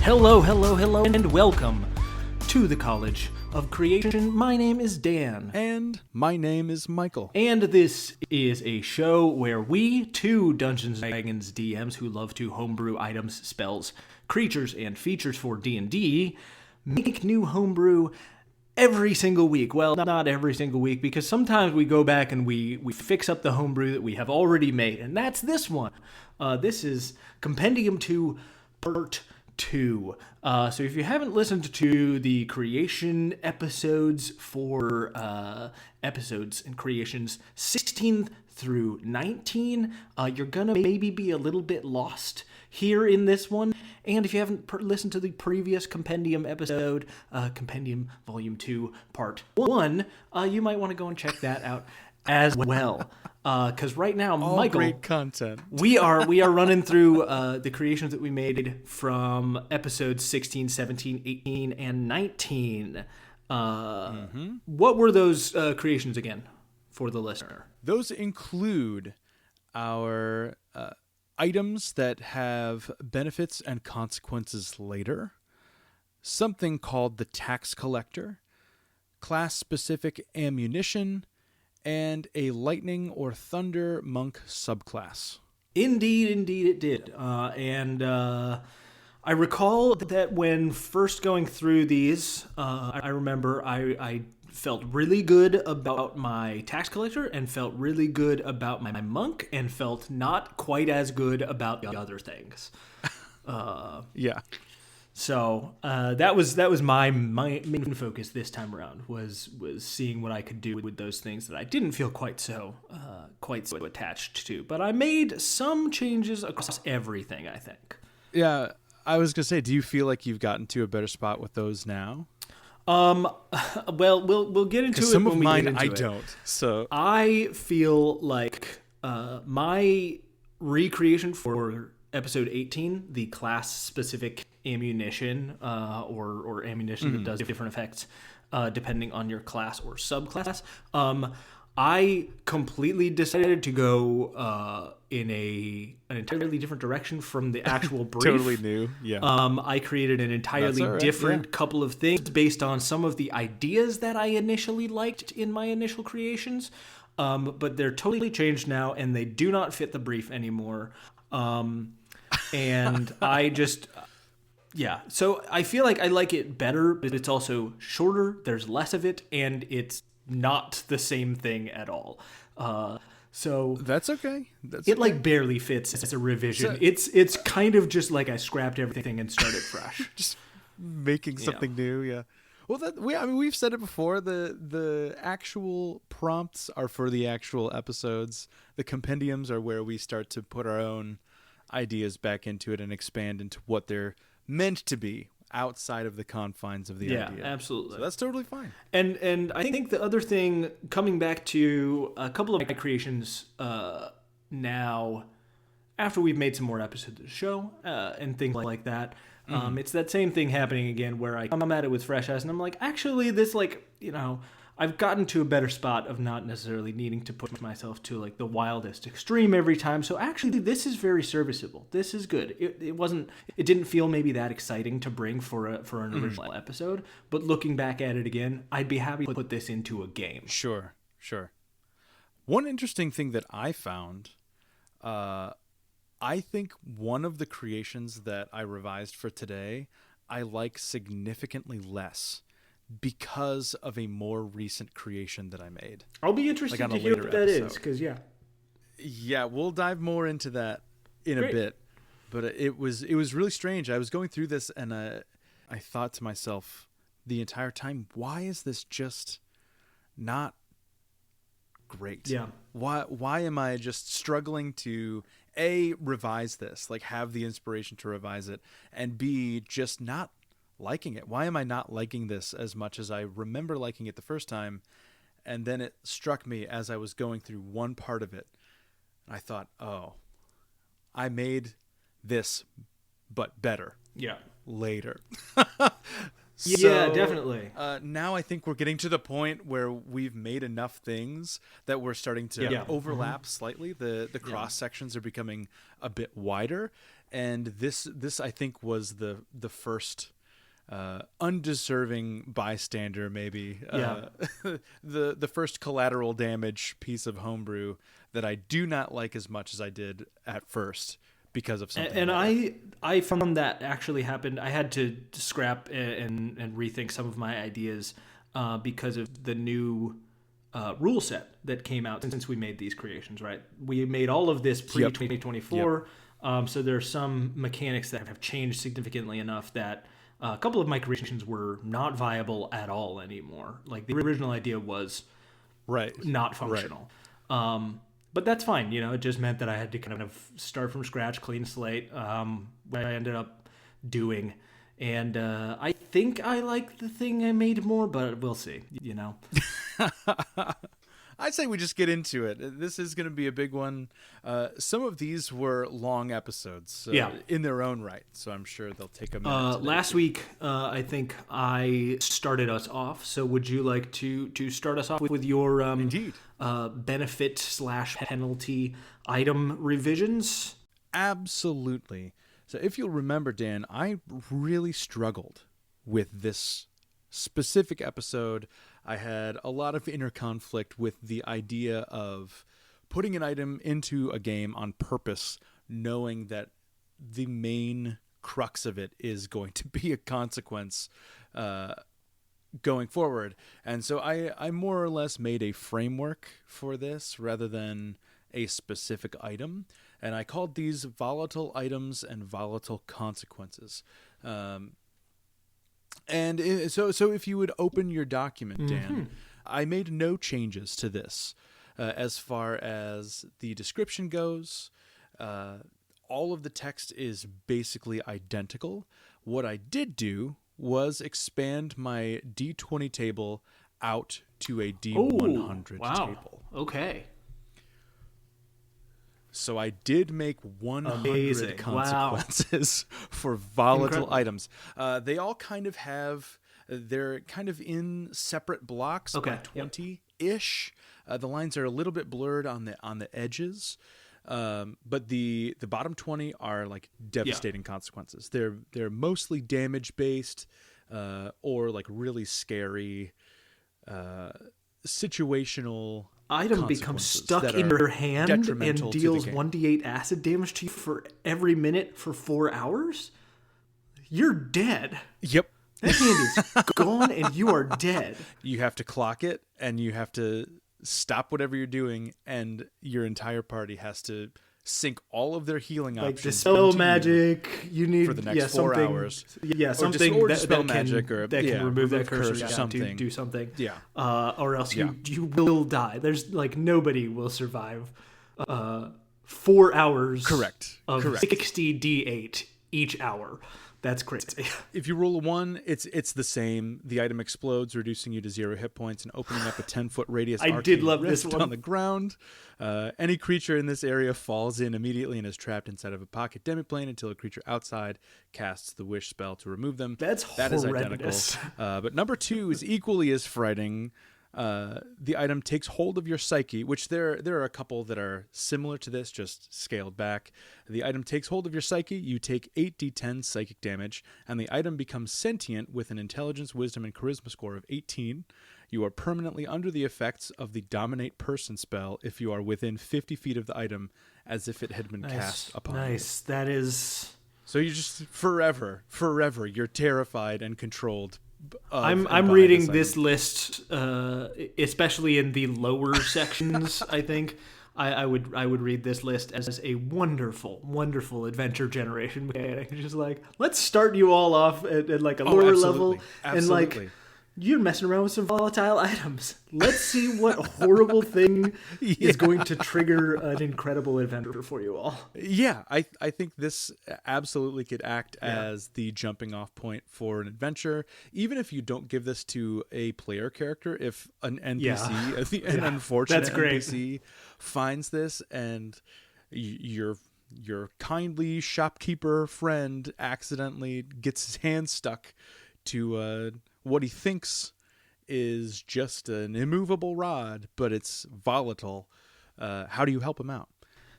Hello, and welcome to the College of Creation. My name is Dan. And my name is Michael. And this is a show where we, two Dungeons & Dragons DMs who love to homebrew items, spells, creatures, and features for D&D, make new homebrew every single week. Well, not every single week, because sometimes we go back and we fix up the homebrew that we have already made, and that's this one. This is Compendium 2, Part 2. So if you haven't listened to the creation episodes for episodes and creations 16 through 19, you're gonna maybe be a little bit lost here in this one. And if you haven't listened to the previous Compendium episode, Compendium Volume 2, Part 1, you might want to go and check that out as well. Because right now, Michael, great content. we are running through the creations that we made from episodes 16, 17, 18, and 19. What were those creations again for the listener? Those include our items that have benefits and consequences later, something called the tax collector, class-specific ammunition, and a lightning or thunder monk subclass. Indeed it did. And I recall that when first going through these, I remember I felt really good about my tax collector and felt really good about my monk and felt not quite as good about the other things. Yeah. So that was my main focus this time around was seeing what I could do with those things that I didn't feel quite so attached to. But I made some changes across everything, I think. Yeah, I was gonna say, do you feel like you've gotten to a better spot with those now? Well, we'll get into it. Some of when we mine get into I it. don't. So I feel like my recreation for episode 18, the class-specific ammunition, or ammunition that does different effects depending on your class or subclass, I completely decided to go in an entirely different direction from the actual brief. Totally new, yeah. I created an entirely different couple of things based on some of the ideas that I initially liked in my initial creations, but they're totally changed now, and they do not fit the brief anymore. And I just... Yeah, so I feel like I like it better, but it's also shorter, there's less of it, and it's not the same thing at all. So that's okay. It like barely fits as a revision. So, it's kind of just like I scrapped everything and started fresh. Just making something new, yeah. Well, we've said it before. The actual prompts are for the actual episodes. The compendiums are where we start to put our own ideas back into it and expand into what they're meant to be outside of the confines of the idea. Yeah, absolutely. So that's totally fine. And I think the other thing, coming back to a couple of my creations now, after we've made some more episodes of the show and things like that, it's that same thing happening again where I come at it with fresh eyes and I'm like, actually this, like, you know, I've gotten to a better spot of not necessarily needing to push myself to like the wildest extreme every time. So actually, this is very serviceable. This is good. It didn't feel maybe that exciting to bring for an original episode, but looking back at it again, I'd be happy to put this into a game. Sure. One interesting thing that I found, I think one of the creations that I revised for today, I like significantly less, because of a more recent creation that I made. I'll be interested to hear what that is, because yeah, we'll dive more into that in a bit. But it was really strange. I was going through this and I thought to myself the entire time, why is this just not great? Yeah. Why am I just struggling to A, revise this, like have the inspiration to revise it, and B, just not liking it? Why am I not liking this as much as I remember liking it the first time? And then it struck me as I was going through one part of it. I thought, oh, I made this, but better. Yeah. Later. Yeah, definitely. Now I think we're getting to the point where we've made enough things that we're starting to overlap slightly. The cross sections are becoming a bit wider, and this I think was the first undeserving bystander, maybe the first collateral damage piece of homebrew that I do not like as much as I did at first. Because of something, and I found that actually happened. I had to scrap and rethink some of my ideas because of the new rule set that came out since we made these creations. Right, we made all of this pre 2024, so there are some mechanics that have changed significantly enough that a couple of my creations were not viable at all anymore. Like the original idea was not functional. Right. But that's fine, it just meant that I had to kind of start from scratch, clean slate, what I ended up doing. And I think I like the thing I made more, but we'll see, I'd say we just get into it. This is going to be a big one. Some of these were long episodes in their own right, so I'm sure they'll take a minute. Last week, I think I started us off, so would you like to start us off with your benefit/penalty item revisions? Absolutely. So if you'll remember, Dan, I really struggled with this specific episode. I had a lot of inner conflict with the idea of putting an item into a game on purpose, knowing that the main crux of it is going to be a consequence going forward. And so I more or less made a framework for this rather than a specific item. And I called these volatile items and volatile consequences. And so if you would open your document, Dan, I made no changes to this as far as the description goes. All of the text is basically identical. What I did do was expand my D20 table out to a D100 table. Okay. So I did make 100 consequences for volatile items. They all kind of have, they're kind of in separate blocks, about 20-ish. The lines are a little bit blurred on the edges, but the bottom 20 are like devastating consequences. They're mostly damage based, or like really scary, situational. Item becomes stuck in your hand and deals 1d8 acid damage to you for every minute for 4 hours? You're dead. Yep. That hand is gone and you are dead. You have to clock it and you have to stop whatever you're doing, and your entire party has to sink all of their healing options. Like dispel magic, you need for the next 4 hours. Yeah, something or dispel magic, or that can remove that curse or something. Do something. Yeah. Or else you will die. There's like nobody will survive 4 hours. Correct. Of 60 D8 each hour. That's crazy. If you roll a 1, it's the same. The item explodes, reducing you to 0 hit points and opening up a 10-foot radius. I did love this one. On the ground. Any creature in this area falls in immediately and is trapped inside of a pocket demiplane until a creature outside casts the wish spell to remove them. That is identical. But number 2 is equally as frightening. The item takes hold of your psyche, which there are a couple that are similar to this, just scaled back. The item takes hold of your psyche, you take 8d10 psychic damage, and the item becomes sentient with an intelligence, wisdom, and charisma score of 18. You are permanently under the effects of the dominate person spell if you are within 50 feet of the item, as if it had been cast upon you. Nice. That is... So you just forever, you're terrified and controlled. I'm reading this list, especially in the lower sections. I think I would read this list as a wonderful adventure generation mechanic. Just like, let's start you all off at like a lower level, and like you're messing around with some volatile items. Let's see what horrible thing is going to trigger an incredible adventure for you all. Yeah, I think this absolutely could act as the jumping off point for an adventure. Even if you don't give this to a player character, if an NPC, an unfortunate NPC finds this and your kindly shopkeeper friend accidentally gets his hand stuck to what he thinks is just an immovable rod, but it's volatile. How do you help him out?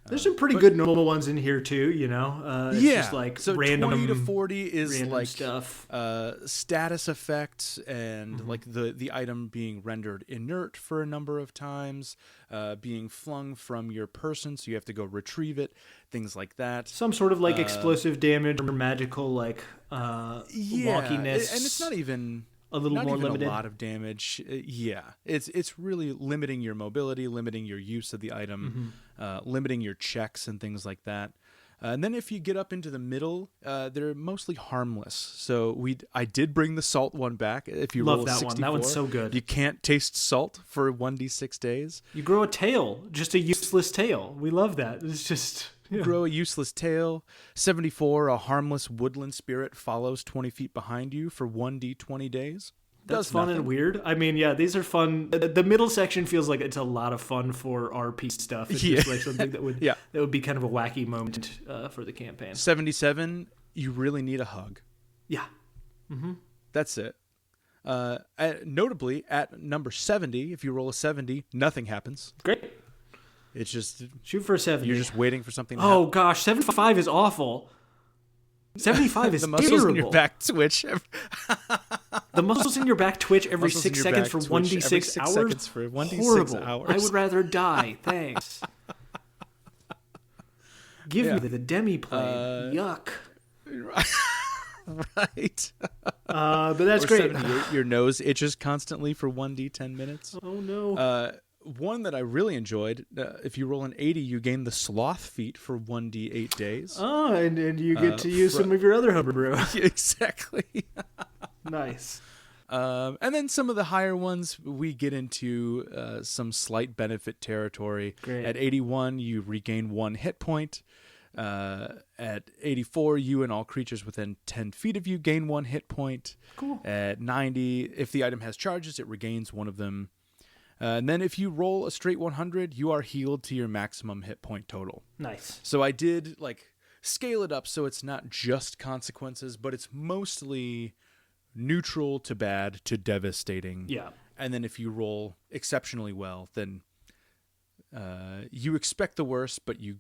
There's some pretty good normal ones in here too, you know. It's just like so random 20 to 40 is like stuff. Status effects and like the item being rendered inert for a number of times, being flung from your person, so you have to go retrieve it, things like that. Some sort of like explosive damage or magical like wonkiness. And it's not even a little not more even limited. A lot of damage. It's really limiting your mobility, limiting your use of the item, limiting your checks and things like that. And then if you get up into the middle, they're mostly harmless. So I did bring the salt one back. If you Love roll a that 64, one. That one's so good. You can't taste salt for 1d6 days. You grow a tail, just a useless tail. We love that. It's just Grow a useless tail. 74, a harmless woodland spirit follows 20 feet behind you for 1d20 days. That's fun and weird. I mean, yeah, these are fun. The middle section feels like it's a lot of fun for RP stuff. It's just like something that would be kind of a wacky moment for the campaign. 77, you really need a hug. Yeah. That's it. Notably, at number 70, if you roll a 70, nothing happens. Great. It's just shoot for a 70. You're just waiting for something to happen. Oh gosh, 75 is awful. 75 is the muscles terrible. in your back twitch. The muscles in your back twitch every 6 seconds for 1d6 hours. Seconds for 1d6 Horrible. hours. I would rather die. Thanks. Give me the demi-plane. Yuck. Right. But that's great. 78, your nose itches constantly for 1d10 minutes. Oh no. One that I really enjoyed, if you roll an 80, you gain the sloth feat for 1d8 days. Oh, and you get to use some of your other homebrew. Exactly. Nice. And then some of the higher ones, we get into some slight benefit territory. Great. At 81, you regain 1 hit point. At 84, you and all creatures within 10 feet of you gain 1 hit point. Cool. At 90, if the item has charges, it regains 1 of them. And then if you roll a straight 100, you are healed to your maximum hit point total. Nice. So I did scale it up so it's not just consequences, but it's mostly neutral to bad to devastating. Yeah. And then if you roll exceptionally well, then you expect the worst, but you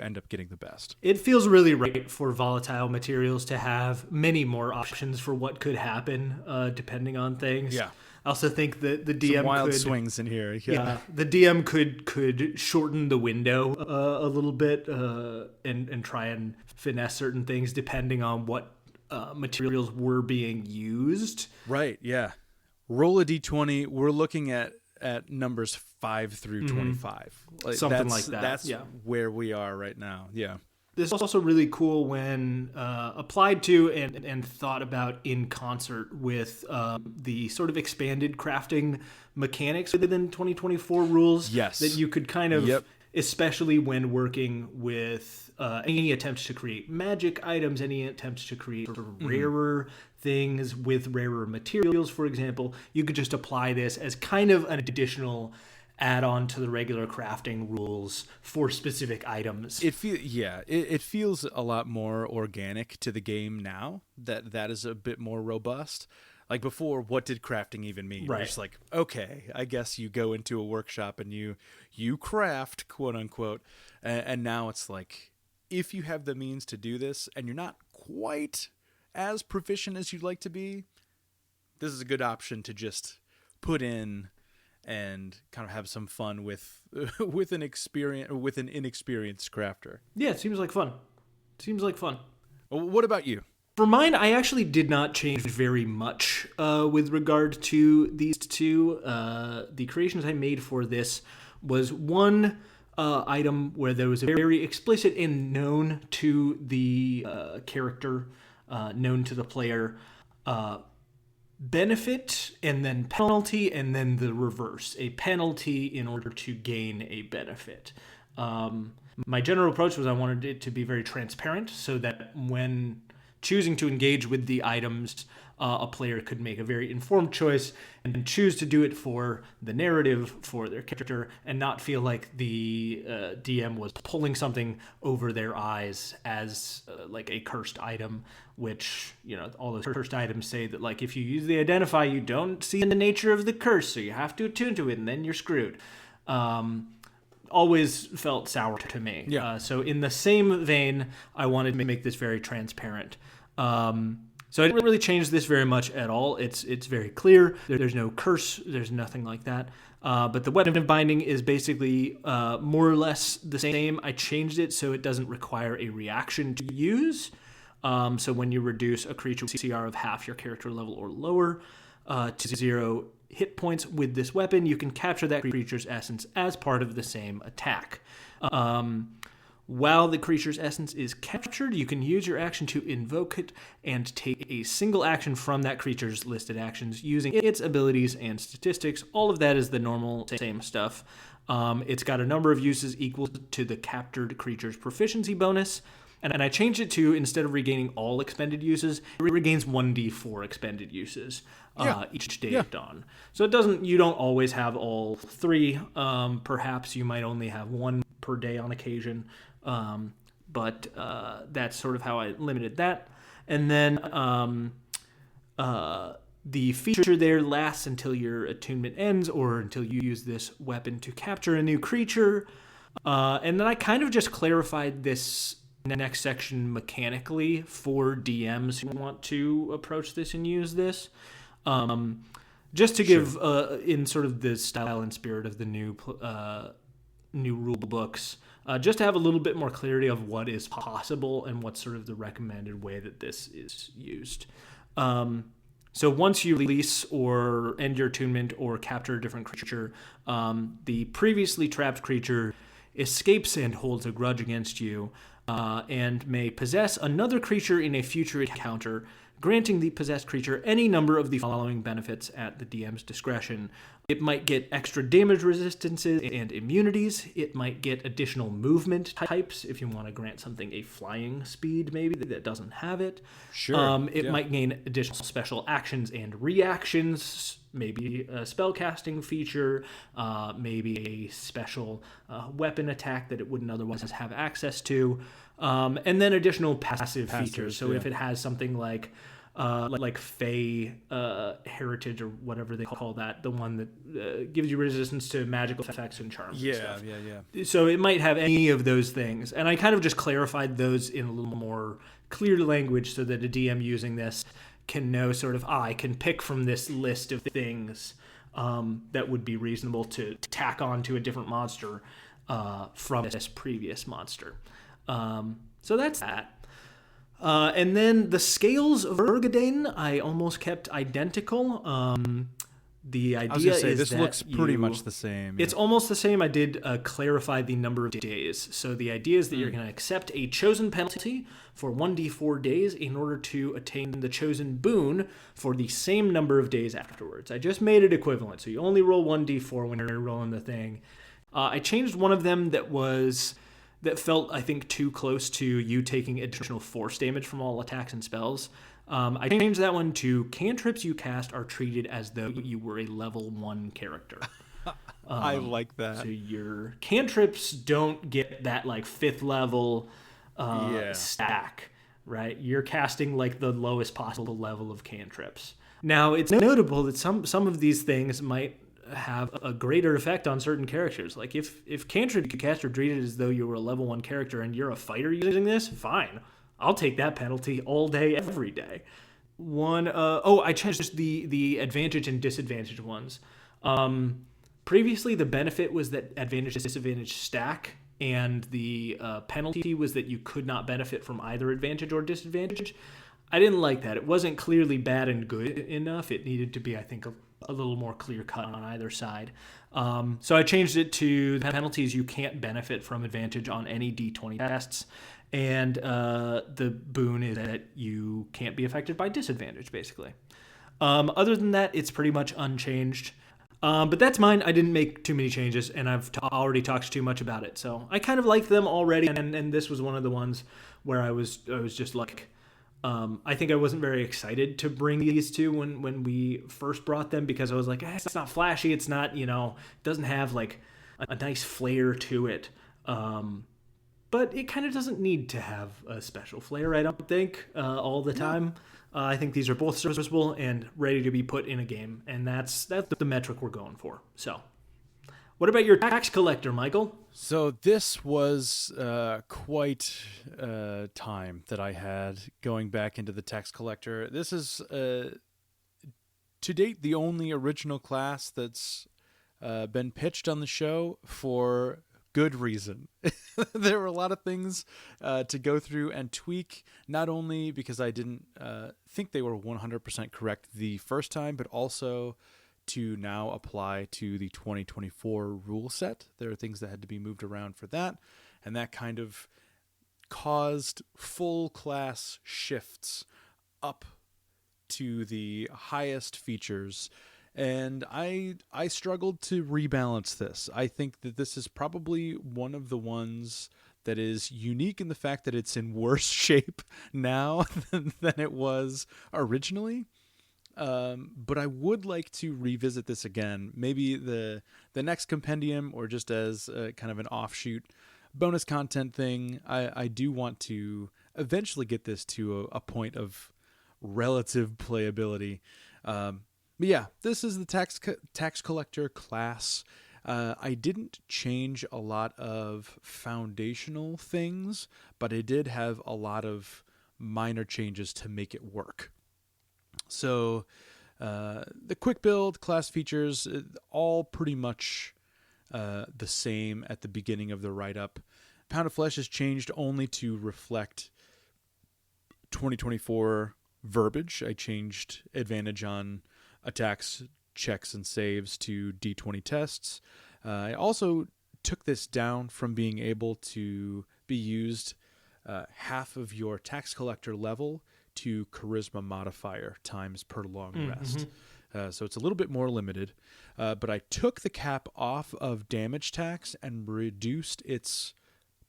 end up getting the best. It feels really right for volatile materials to have many more options for what could happen depending on things. Yeah. I also think that the DM some wild could swings in here. Yeah, the DM could shorten the window a little bit and try and finesse certain things depending on what materials were being used. Right. Yeah. Roll a d20. We're looking at numbers 5 through 25. Something like that. That's where we are right now. Yeah. This is also really cool when applied to and thought about in concert with the sort of expanded crafting mechanics within 2024 rules. Yes. That you could kind of, especially when working with any attempts to create magic items, any attempts to create sort of rarer things with rarer materials, for example, you could just apply this as kind of an additional add-on to the regular crafting rules for specific items. It feels a lot more organic to the game now that is a bit more robust. Like before, what did crafting even mean? Right. It's like, okay, I guess you go into a workshop and you craft, quote unquote, and now it's like, if you have the means to do this and you're not quite as proficient as you'd like to be, this is a good option to just put in and kind of have some fun with an inexperienced crafter. Yeah, it seems like fun. What about you? For mine, I actually did not change very much with regard to these two. The creations I made for this was one item where there was a very explicit and known to the character, known to the player, benefit and then penalty and then the reverse, a penalty in order to gain a benefit. My general approach was I wanted it to be very transparent so that when choosing to engage with the items, a player could make a very informed choice and choose to do it for the narrative, for their character, and not feel like the DM was pulling something over their eyes as like a cursed item, which, all those cursed items say that, like, if you use the identify, you don't see the nature of the curse, so you have to attune to it, and then you're screwed. Always felt sour to me. Yeah. So in the same vein, I wanted to make this very transparent. So I didn't really change this very much at all. It's very clear. There's no curse. There's nothing like that. But the weapon of binding is basically more or less the same. I changed it so it doesn't require a reaction to use. So when you reduce a creature with CR of half your character level or lower to 0 hit points with this weapon, you can capture that creature's essence as part of the same attack. While the creature's essence is captured, you can use your action to invoke it and take a single action from that creature's listed actions using its abilities and statistics. All of that is the normal same stuff. It's got a number of uses equal to the captured creature's proficiency bonus. And I changed it to, instead of regaining all expended uses, it regains 1d4 expended uses each day of dawn. So you don't always have all 3. Perhaps you might only have 1 per day on occasion. But that's sort of how I limited that. And then the feature there lasts until your attunement ends or until you use this weapon to capture a new creature. And then I kind of just clarified this next section mechanically for DMs who want to approach this and use this. Just to give, in sort of the style and spirit of the new rule books, just to have a little bit more clarity of what is possible and what's sort of the recommended way that this is used. So once you release or end your attunement or capture a different creature, the previously trapped creature escapes and holds a grudge against you, and may possess another creature in a future encounter, granting the possessed creature any number of the following benefits at the DM's discretion. It might get extra damage resistances and immunities. It might get additional movement types if you want to grant something a flying speed maybe that doesn't have it. Sure. It might gain additional special actions and reactions, maybe a spellcasting feature, maybe a special weapon attack that it wouldn't otherwise have access to, and then additional passive features. So if it has something like Fey Heritage or whatever they call that, the one that gives you resistance to magical effects and charms. Yeah. So it might have any of those things, and I kind of just clarified those in a little more clear language so that a DM using this can know sort of, I can pick from this list of things that would be reasonable to tack on to a different monster from this previous monster. So that's that. And then the scales of Ergodain I almost kept identical. The idea is this that looks pretty much the same. It's almost the same. I did clarify the number of days. So the idea is that you're going to accept a chosen penalty for 1d4 days in order to attain the chosen boon for the same number of days afterwards. I just made it equivalent. So you only roll 1d4 when you're rolling the thing. I changed one of them that felt, I think, too close to you taking additional force damage from all attacks and spells. I changed that one to cantrips you cast are treated as though you were a level 1 character. I like that. So your cantrips don't get that like 5th level stack, right? You're casting like the lowest possible level of cantrips. Now, it's notable that some of these things might have a greater effect on certain characters. Like if cantrip you cast are treated as though you were a level 1 character and you're a fighter using this, fine. I'll take that penalty all day, every day. I changed the advantage and disadvantage ones. Previously, the benefit was that advantage and disadvantage stack, and the penalty was that you could not benefit from either advantage or disadvantage. I didn't like that. It wasn't clearly bad and good enough. It needed to be, I think, a little more clear cut on either side. So I changed it to the penalties you can't benefit from advantage on any D20 tests. And the boon is that you can't be affected by disadvantage, basically. Other than that, it's pretty much unchanged. But that's mine. I didn't make too many changes, and I've already talked too much about it. So I kind of liked them already, and this was one of the ones where I was just like, I think I wasn't very excited to bring these two when we first brought them because I was like, it's not flashy. It's not, it doesn't have like a nice flair to it. But it kind of doesn't need to have a special flair, I don't think, all the time. I think these are both serviceable and ready to be put in a game, and that's the metric we're going for. So, what about your tax collector, Michael? So this was quite time that I had going back into the tax collector. This is, to date, the only original class that's been pitched on the show for good reason. There were a lot of things to go through and tweak, not only because I didn't think they were 100% correct the first time, but also to now apply to the 2024 rule set. There are things that had to be moved around for that, and that kind of caused full class shifts up to the highest features. And I struggled to rebalance this. I think that this is probably one of the ones that is unique in the fact that it's in worse shape now than it was originally. But I would like to revisit this again. Maybe the next compendium, or just as kind of an offshoot bonus content thing. I do want to eventually get this to a point of relative playability. But yeah, this is the tax collector class. I didn't change a lot of foundational things, but I did have a lot of minor changes to make it work. So the quick build, class features, all pretty much the same at the beginning of the write-up. Pound of Flesh has changed only to reflect 2024 verbiage. I changed advantage on attacks, checks, and saves to D20 tests. I also took this down from being able to be used half of your tax collector level to charisma modifier times per long rest. So it's a little bit more limited. But I took the cap off of damage tax and reduced its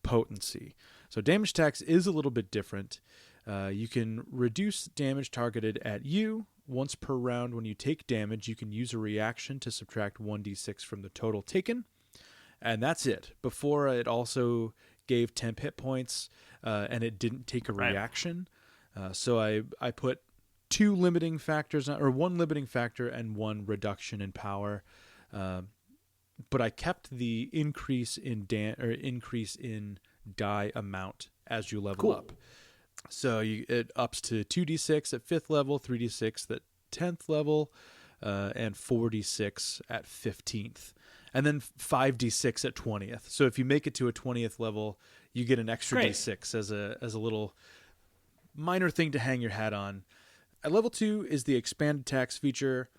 potency. So damage tax is a little bit different. You can reduce damage targeted at you. Once per round when you take damage, you can use a reaction to subtract 1d6 from the total taken. And that's it. Before, it also gave temp hit points, and it didn't take a reaction. So I put two limiting factors, or one limiting factor and one reduction in power. But I kept the increase in die amount as you level up. So it ups to 2d6 at 5th level, 3d6 at 10th level, and 4d6 at 15th. And then 5d6 at 20th. So if you make it to a 20th level, you get an extra d6 as a little minor thing to hang your hat on. At level 2 is the expanded tax feature.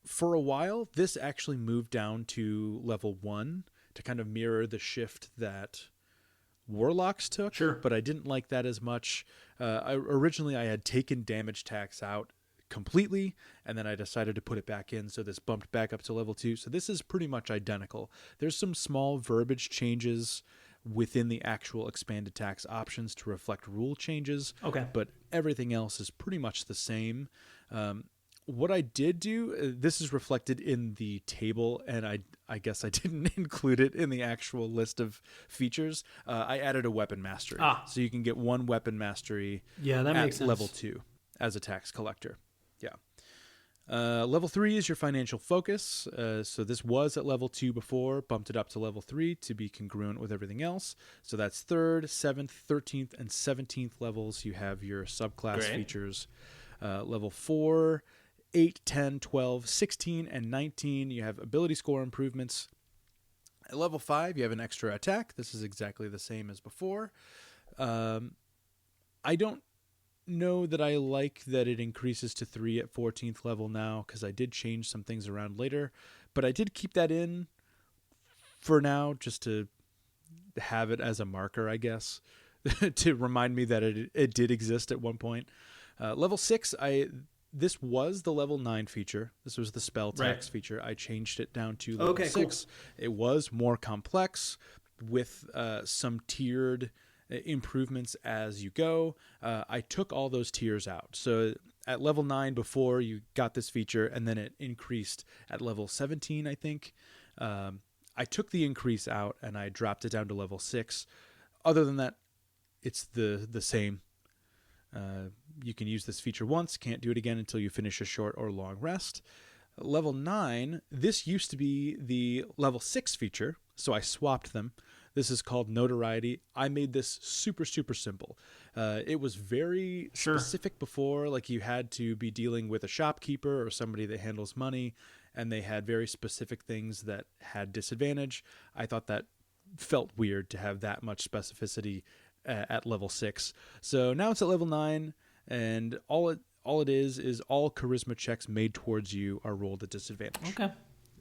For a while, this actually moved down to level 1 to kind of mirror the shift that Warlocks took, but I didn't like that as much. Originally, I had taken damage tax out completely, and then I decided to put it back in, so this bumped back up to level 2. So this is pretty much identical. There's some small verbiage changes within the actual expanded tax options to reflect rule changes, but everything else is pretty much the same. What I did do, this is reflected in the table, and I guess I didn't include it in the actual list of features. I added a weapon mastery. So you can get one weapon mastery that makes sense. Level 2 as a tax collector. Level 3 is your financial focus. So this was at level 2 before, bumped it up to level 3 to be congruent with everything else. So that's 3rd, 7th, 13th, and 17th levels. You have your subclass features. Level 4... 8, 10, 12, 16, and 19, you have ability score improvements. At level 5, you have an extra attack. This is exactly the same as before. I don't know that I like that it increases to 3 at 14th level now, because I did change some things around later. But I did keep that in for now, just to have it as a marker, I guess, to remind me that it did exist at one point. Level 6, this was the level 9 feature. This was the spell tax feature. I changed it down to level 6. Cool. It was more complex with some tiered improvements as you go. I took all those tiers out. So at level 9 before, you got this feature, and then it increased at level 17, I think. I took the increase out, and I dropped it down to level 6. Other than that, it's the same. You can use this feature once, can't do it again until you finish a short or long rest. Level 9, this used to be the level 6 feature, so I swapped them. This is called Notoriety. I made this super, super simple. It was very specific before, like you had to be dealing with a shopkeeper or somebody that handles money, and they had very specific things that had disadvantage. I thought that felt weird to have that much specificity at level 6. So now it's at level 9, and all it is all charisma checks made towards you are rolled at disadvantage. Okay.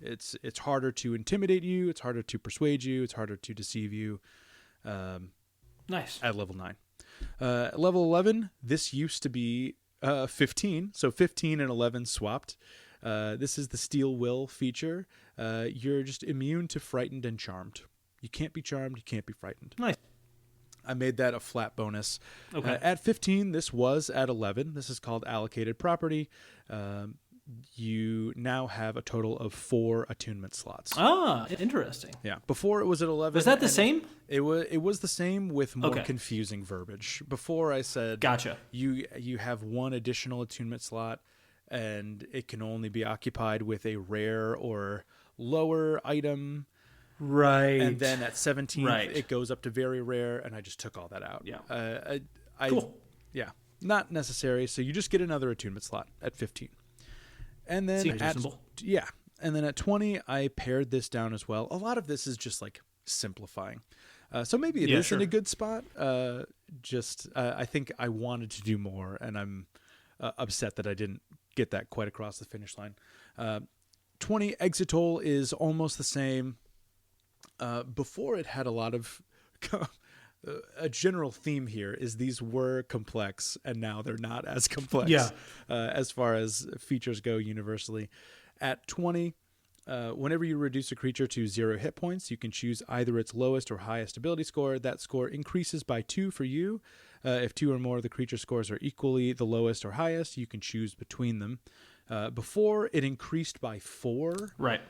It's harder to intimidate you. It's harder to persuade you. It's harder to deceive you. Nice. At level 9. Level 11, this used to be 15. So 15 and 11 swapped. This is the Steel Will feature. You're just immune to frightened and charmed. You can't be charmed. You can't be frightened. Nice. I made that a flat bonus. Okay. At 15, this was at 11. This is called allocated property. You now have a total of 4 attunement slots. Ah, interesting. Yeah. Before it was at 11. Was that the same? It was the same with more confusing verbiage. Before I said, gotcha. You have 1 additional attunement slot, and it can only be occupied with a rare or lower item. Right. And then at 17, it goes up to very rare, and I just took all that out. Yeah. Cool. Yeah. Not necessary. So you just get another attunement slot at 15. And then at 20, I pared this down as well. A lot of this is just like simplifying. So maybe it is in a good spot. I think I wanted to do more, and I'm upset that I didn't get that quite across the finish line. 20, Exitol is almost the same. Before it had a lot of a general theme here is these were complex, and now they're not as complex as far as features go universally. At 20, whenever you reduce a creature to 0 hit points, you can choose either its lowest or highest ability score. That score increases by 2 for you. If 2 or more of the creature scores are equally the lowest or highest, you can choose between them. Before, it increased by 4. Right.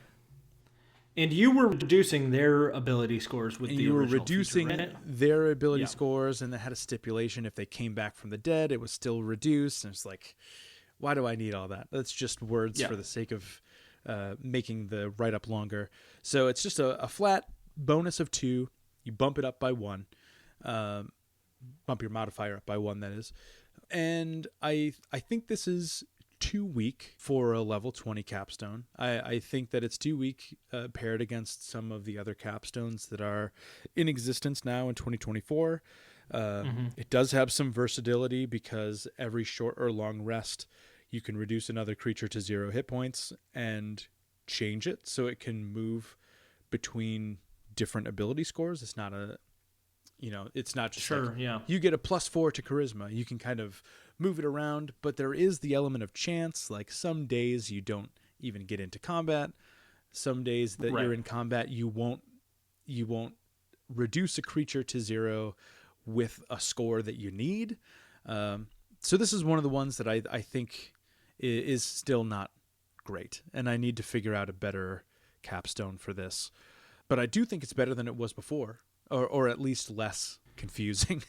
And you were reducing their ability scores with the original feature, right? Their ability scores, and they had a stipulation if they came back from the dead, it was still reduced. And it's like, why do I need all that? That's just words for the sake of making the write-up longer. So it's just a flat bonus of 2. You bump it up by 1. Bump your modifier up by 1, that is. And I think this is too weak for a level 20 capstone. I think that it's too weak paired against some of the other capstones that are in existence now in 2024. It does have some versatility because every short or long rest, you can reduce another creature to 0 hit points and change it so it can move between different ability scores. It's not it's not just you get a +4 to charisma. You can kind of move it around, but there is the element of chance. Like some days you don't even get into combat. Some days that you're in combat, you won't reduce a creature to 0 with a score that you need. So this is one of the ones that I think is still not great, and I need to figure out a better capstone for this. But I do think it's better than it was before, or at least less confusing.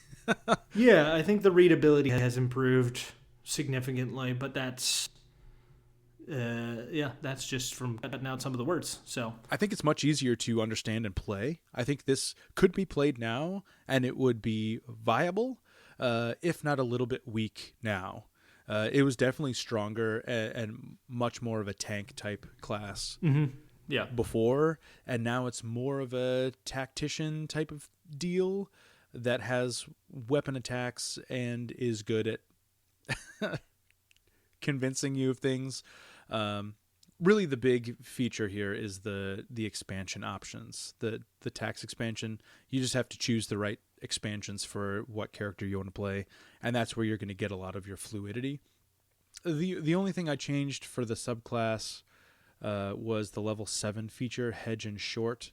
Yeah, I think the readability has improved significantly, but that's just from cutting out some of the words. So I think it's much easier to understand and play. I think this could be played now, and it would be viable, if not a little bit weak now. It was definitely stronger and much more of a tank type class. Before, and now it's more of a tactician type of deal that has weapon attacks and is good at convincing you of things. Really, the big feature here is the expansion options. The tax expansion, you just have to choose the right expansions for what character you want to play, and that's where you're going to get a lot of your fluidity. The only thing I changed for the subclass was the level 7 feature, Hedge and Short.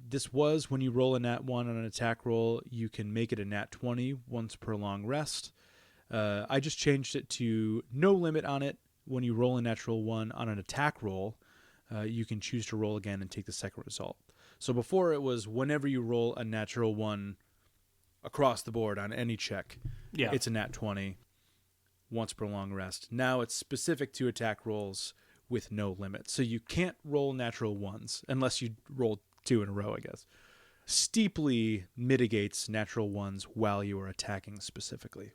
This was when you roll a nat 1 on an attack roll, you can make it a nat 20 once per long rest. I just changed it to no limit on it. When you roll a natural 1 on an attack roll, you can choose to roll again and take the second result. So before it was whenever you roll a natural 1 across the board on any check, it's a nat 20 once per long rest. Now it's specific to attack rolls with no limit. So you can't roll natural 1s unless you roll 2 in a row, I guess. Steeply mitigates natural 1s while you are attacking specifically.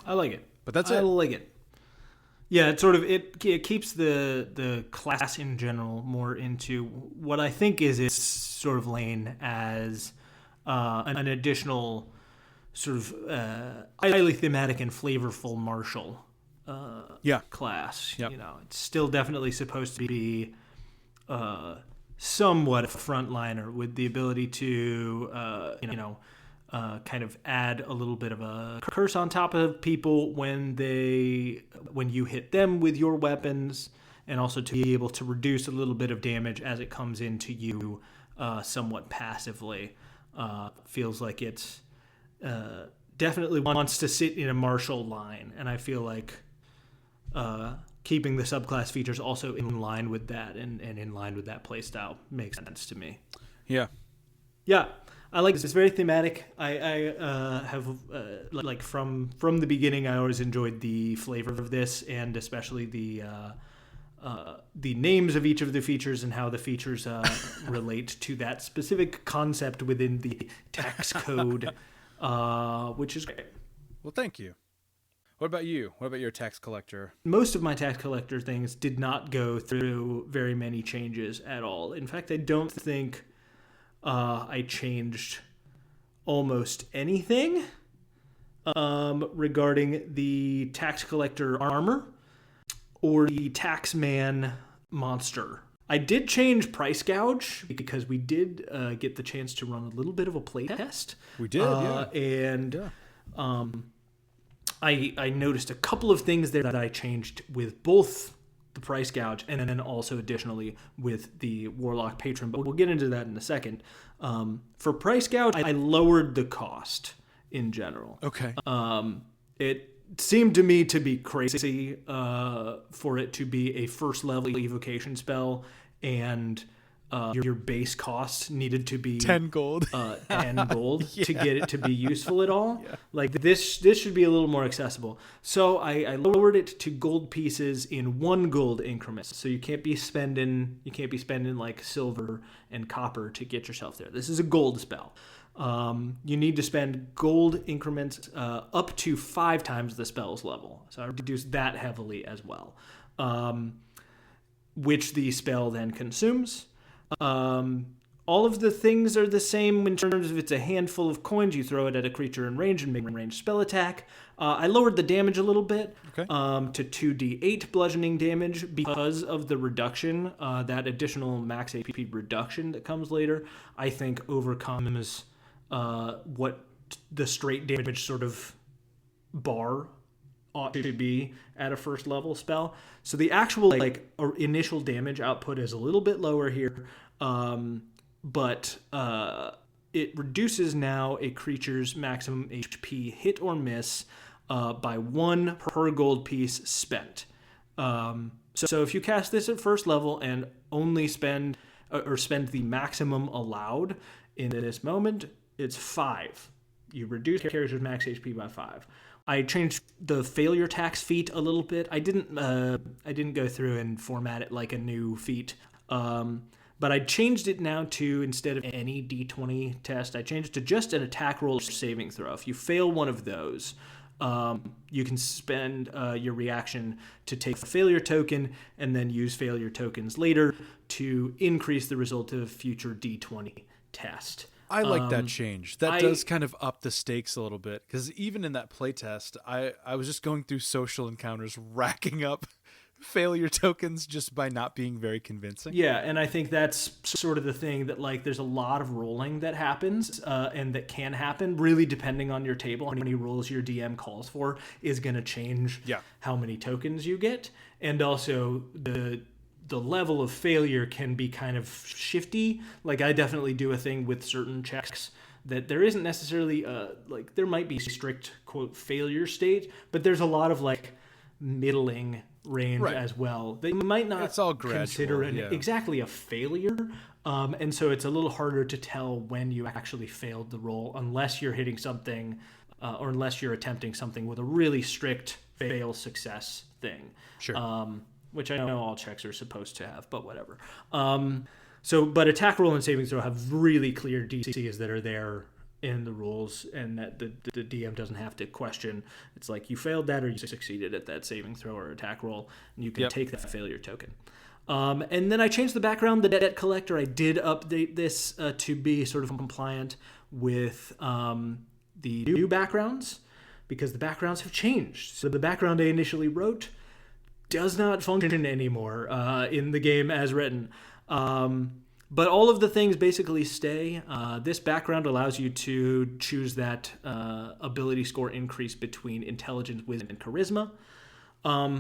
I like it. But that's it. I like it. Yeah, it keeps the class in general more into what I think is its sort of lane as an additional sort of highly thematic and flavorful martial class. Yep. It's still definitely supposed to be somewhat a frontliner with the ability to kind of add a little bit of a curse on top of people when you hit them with your weapons, and also to be able to reduce a little bit of damage as it comes into you somewhat passively. Feels like it's definitely wants to sit in a martial line, and I feel like keeping the subclass features also in line with that and in line with that playstyle makes sense to me. Yeah. I like this. It's very thematic. I have like from the beginning, I always enjoyed the flavor of this, and especially the names of each of the features and how the features relate to that specific concept within the tax code, which is great. Well, thank you. What about you? What about your tax collector? Most of my tax collector things did not go through very many changes at all. In fact, I don't think I changed almost anything regarding the tax collector armor or the taxman monster. I did change price gouge because we did get the chance to run a little bit of a play test. We did, And I noticed a couple of things there that I changed with both the price gouge and then also additionally with the Warlock Patron, but we'll get into that in a second. For price gouge, I lowered the cost in general. Okay. It seemed to me to be crazy for it to be a first level evocation spell, and your base cost needed to be 10 gold. 10 gold to get it to be useful at all. Yeah. Like this should be a little more accessible. So I lowered it to gold pieces in 1 gold increments. So you can't be spending like silver and copper to get yourself there. This is a gold spell. You need to spend gold increments up to 5 times the spell's level. So I reduced that heavily as well, which the spell then consumes. All of the things are the same in terms of it's a handful of coins. You throw it at a creature in range and make a ranged spell attack. I lowered the damage a little bit to 2d8 bludgeoning damage because of the reduction, that additional max HP reduction that comes later, I think overcomes what the straight damage sort of bar ought to be at a first level spell. So the actual initial damage output is a little bit lower here, but it reduces now a creature's maximum HP hit or miss by 1 per gold piece spent. So if you cast this at first level and only spend the maximum allowed in this moment, it's 5. You reduce the character's max HP by 5. I changed the failure tax feat a little bit. I didn't go through and format it like a new feat, but I changed it now to, instead of any D20 test, I changed it to just an attack roll or saving throw. If you fail one of those, you can spend your reaction to take a failure token and then use failure tokens later to increase the result of a future D20 test. I like that change. That does kind of up the stakes a little bit, because even in that playtest, I was just going through social encounters, racking up failure tokens just by not being very convincing. Yeah, and I think that's sort of the thing that, like, there's a lot of rolling that happens and that can happen, really depending on your table. How many rolls your DM calls for is going to change how many tokens you get, and also the level of failure can be kind of shifty. Like I definitely do a thing with certain checks that there isn't necessarily like there might be strict quote failure state, but there's a lot of like middling range as well. They might not it's all consider gradual, exactly a failure. And so it's a little harder to tell when you actually failed the roll unless you're hitting something or unless you're attempting something with a really strict fail success thing. Sure. Which I know all checks are supposed to have, but whatever. But attack roll and saving throw have really clear DCs that are there in the rules, and that the DM doesn't have to question. It's like you failed that or you succeeded at that saving throw or attack roll, and you can take that failure token. And then I changed the background, the debt collector. I did update this to be sort of compliant with the new backgrounds, because the backgrounds have changed. So the background I initially wrote does not function anymore in the game as written. But all of the things basically stay. This background allows you to choose that ability score increase between intelligence, wisdom, and charisma.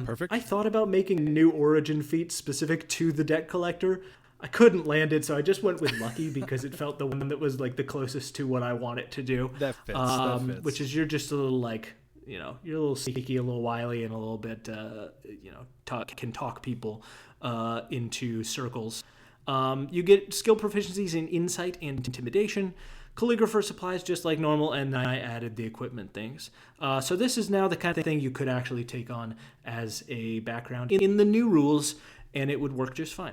Perfect. I thought about making new origin feats specific to the debt collector. I couldn't land it, so I just went with lucky because it felt the one that was like the closest to what I want it to do. That fits. Which is you're just a little like, you're a little sneaky, a little wily, and a little bit, can talk people into circles. You get skill proficiencies in insight and intimidation. Calligrapher supplies just like normal, and then I added the equipment things. So this is now the kind of thing you could actually take on as a background in the new rules, and it would work just fine.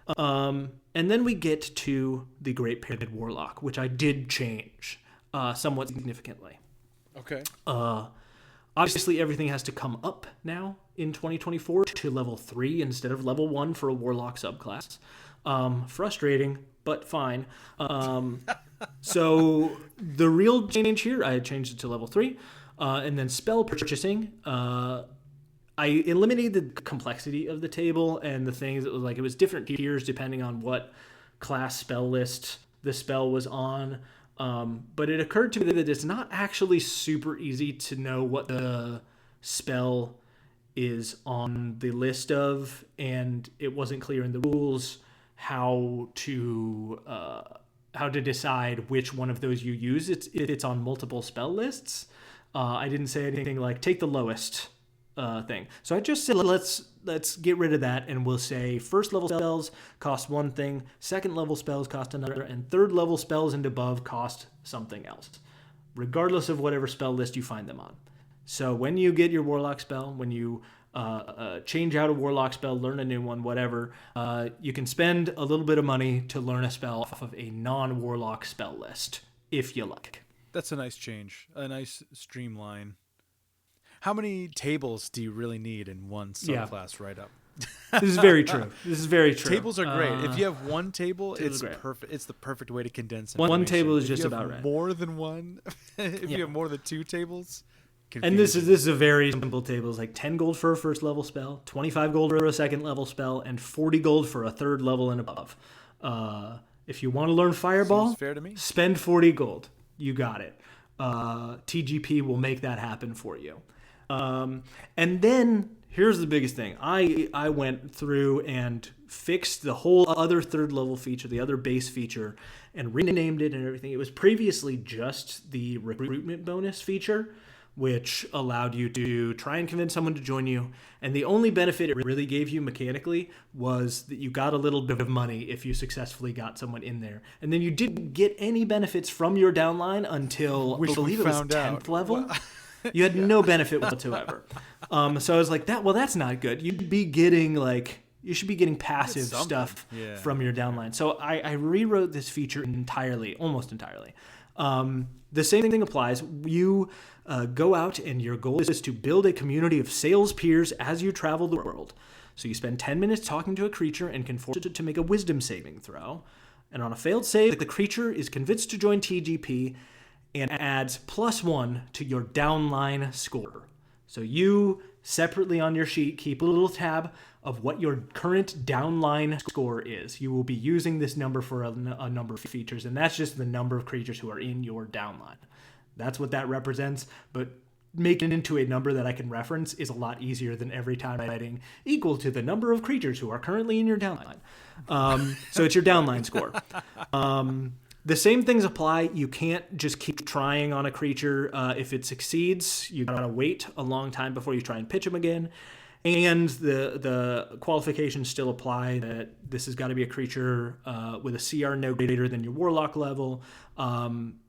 And then we get to the Great Painted Warlock, which I did change somewhat significantly. Okay. Obviously, everything has to come up now in 2024 to level 3 instead of level 1 for a Warlock subclass. Frustrating, but fine. So the real change here, I changed it to level 3. And then spell purchasing, I eliminated the complexity of the table and the things that was like, it was different tiers depending on what class spell list the spell was on. But it occurred to me that it's not actually super easy to know what the spell is on the list of, and it wasn't clear in the rules how to decide which one of those you use. It's on multiple spell lists. I didn't say anything like take the lowest thing. So I just said let's get rid of that, and we'll say first level spells cost one thing, second level spells cost another, and third level spells and above cost something else, regardless of whatever spell list you find them on. So when you get your Warlock spell, when you change out a Warlock spell, learn a new one, whatever, you can spend a little bit of money to learn a spell off of a non-Warlock spell list, if you like. That's a nice change, a nice streamline. How many tables do you really need in one subclass right up? This is very true. Tables are great. If you have one table, it's perfect. It's the perfect way to condense information. One table is just about right. More than one, if you have more than 2 tables. And this is a very simple table. It's like 10 gold for a first level spell, 25 gold for a second level spell, and 40 gold for a third level and above. If you want to learn Fireball, seems fair to me. Spend 40 gold. You got it. TGP will make that happen for you. And then here's the biggest thing. I went through and fixed the whole other third level feature, the other base feature, and renamed it and everything. It was previously just the recruitment bonus feature, which allowed you to try and convince someone to join you. And the only benefit it really gave you mechanically was that you got a little bit of money if you successfully got someone in there. And then you didn't get any benefits from your downline until, I believe it was 10th level. You had no benefit whatsoever. So I was like, that's not good. You should be getting passive stuff from your downline. So I rewrote this feature almost entirely. The same thing applies. You go out, and your goal is to build a community of sales peers as you travel the world. So you spend 10 minutes talking to a creature and can force it to make a wisdom saving throw. And on a failed save, the creature is convinced to join TGP and adds +1 to your downline score. So you, separately on your sheet, keep a little tab of what your current downline score is. You will be using this number for a number of features, and that's just the number of creatures who are in your downline. That's what that represents, but make it into a number that I can reference is a lot easier than every time writing equal to the number of creatures who are currently in your downline. So it's your downline score. The same things apply. You can't just keep trying on a creature. If it succeeds, you gotta wait a long time before you try and pitch them again. And the qualifications still apply that this has got to be a creature with a CR no greater than your Warlock level.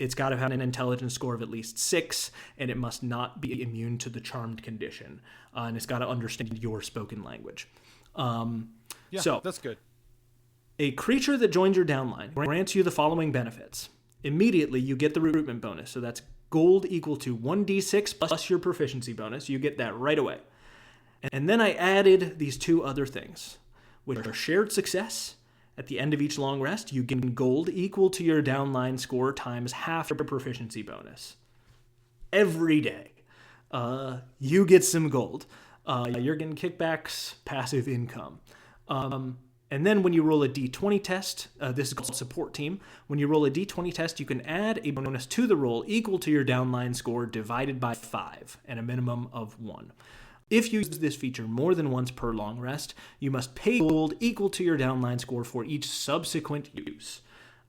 It's got to have an intelligence score of at least 6, and it must not be immune to the charmed condition. And it's got to understand your spoken language. So that's good. A creature that joins your downline grants you the following benefits. Immediately, you get the recruitment bonus. So that's gold equal to 1d6 plus your proficiency bonus. You get that right away. And then I added these 2 other things, which are shared success. At the end of each long rest, you gain gold equal to your downline score times half your proficiency bonus. Every day, you get some gold. You're getting kickbacks, passive income. And then when you roll a d20 test, this is called support team. When you roll a d20 test, you can add a bonus to the roll equal to your downline score divided by 5 and a minimum of 1. If you use this feature more than once per long rest, you must pay gold equal to your downline score for each subsequent use.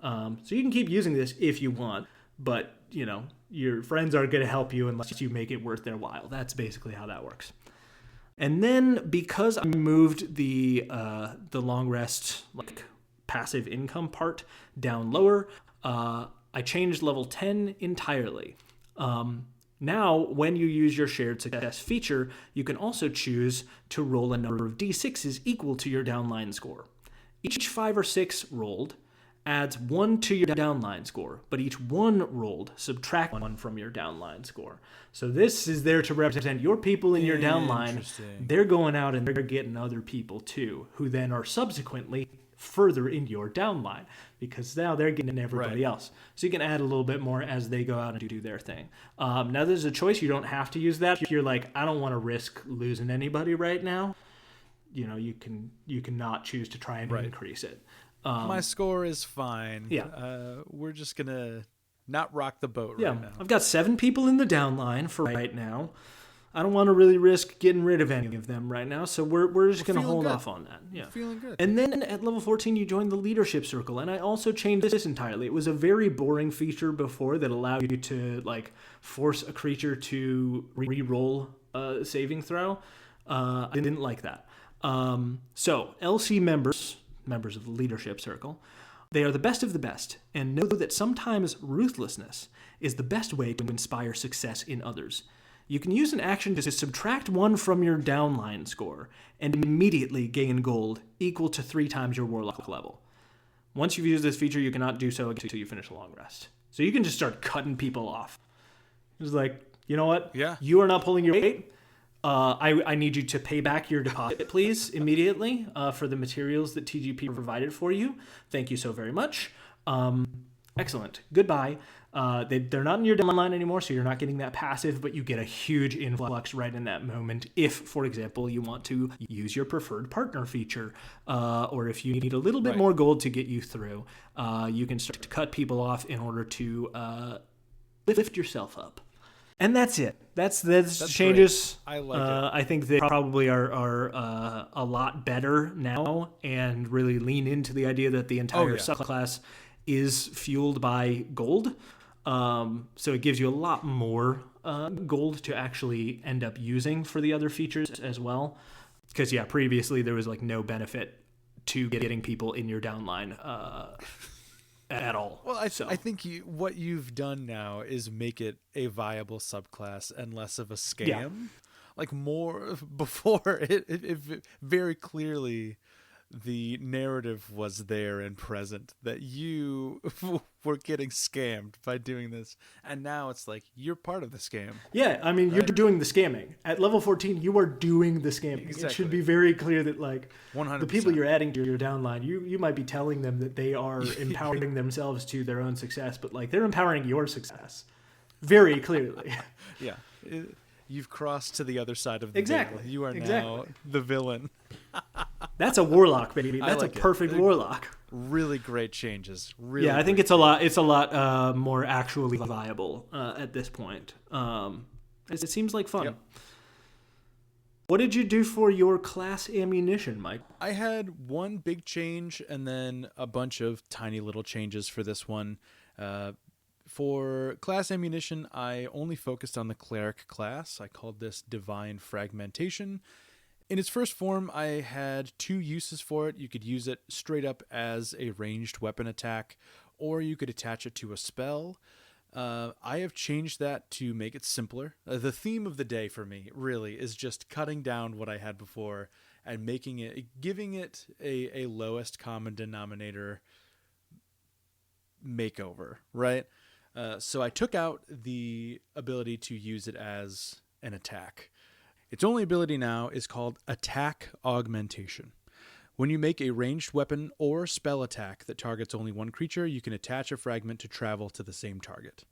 So you can keep using this if you want, but your friends aren't going to help you unless you make it worth their while. That's basically how that works. And then because I moved the long rest passive income part down lower, I changed level 10 entirely. Now, when you use your shared success feature, you can also choose to roll a number of d6s equal to your downline score. Each 5 or 6 rolled adds 1 to your downline score, but each 1 rolled subtract 1 from your downline score. So this is there to represent your people in your downline. They're going out and they're getting other people too, who then are subsequently further in your downline, because now they're getting everybody else. So you can add a little bit more as they go out and do their thing. Now there's a choice. You don't have to use that. If you're like, I don't want to risk losing anybody right now, you can not choose to try and increase it. My score is fine. We're just gonna not rock the boat right now. I've got 7 people in the downline for right now. I don't want to really risk getting rid of any of them right now, so we're just going to hold off on that. Yeah, feeling good. And then at level 14, you join the leadership circle, and I also changed this entirely. It was a very boring feature before that allowed you to force a creature to re-roll a saving throw. I didn't like that. So LC members of the leadership circle, they are the best of the best, and know that sometimes ruthlessness is the best way to inspire success in others. You can use an action to subtract 1 from your downline score and immediately gain gold equal to 3 times your Warlock level. Once you've used this feature, you cannot do so until you finish a long rest. So you can just start cutting people off. It's like, you know what? Yeah. You are not pulling your weight. I need you to pay back your deposit, please, immediately for the materials that TGP provided for you. Thank you so very much. Excellent. Goodbye. They're not in your downline anymore, so you're not getting that passive, but you get a huge influx right in that moment if, for example, you want to use your preferred partner feature, or if you need a little bit more gold to get you through, you can start to cut people off in order to lift yourself up. And that's it. That's changes. Great. I like it. I think they probably are a lot better now and really lean into the idea that the entire subclass is fueled by gold. So it gives you a lot more gold to actually end up using for the other features as well. Because, previously there was no benefit to getting people in your downline at all. Well, I think what you've done now is make it a viable subclass and less of a scam. Yeah. More before it very clearly the narrative was there and present that you were getting scammed by doing this, and now it's you're part of the scam. Yeah, I mean, you're doing the scamming. At level 14, you are doing the scamming. Exactly. It should be very clear that 100%. The people you're adding to your downline, you might be telling them that they are empowering themselves to their own success, but they're empowering your success very clearly. Yeah. You've crossed to the other side of the veil. You are now the villain. That's a warlock, baby. That's a perfect warlock. Really great changes. Really, I think it's a lot. It's a lot more actually viable at this point. It seems like fun. Yep. What did you do for your class ammunition, Mike? I had one big change and then a bunch of tiny little changes for this one. For class ammunition, I only focused on the cleric class. I called this Divine Fragmentation. In its first form, I had two uses for it. You could use it straight up as a ranged weapon attack, or you could attach it to a spell. I have changed that to make it simpler. The theme of the day for me really is just cutting down what I had before and giving it a lowest common denominator makeover, right? So I took out the ability to use it as an attack. Its only ability now is called Attack Augmentation. When you make a ranged weapon or spell attack that targets only one creature, you can attach a fragment to travel to the same target.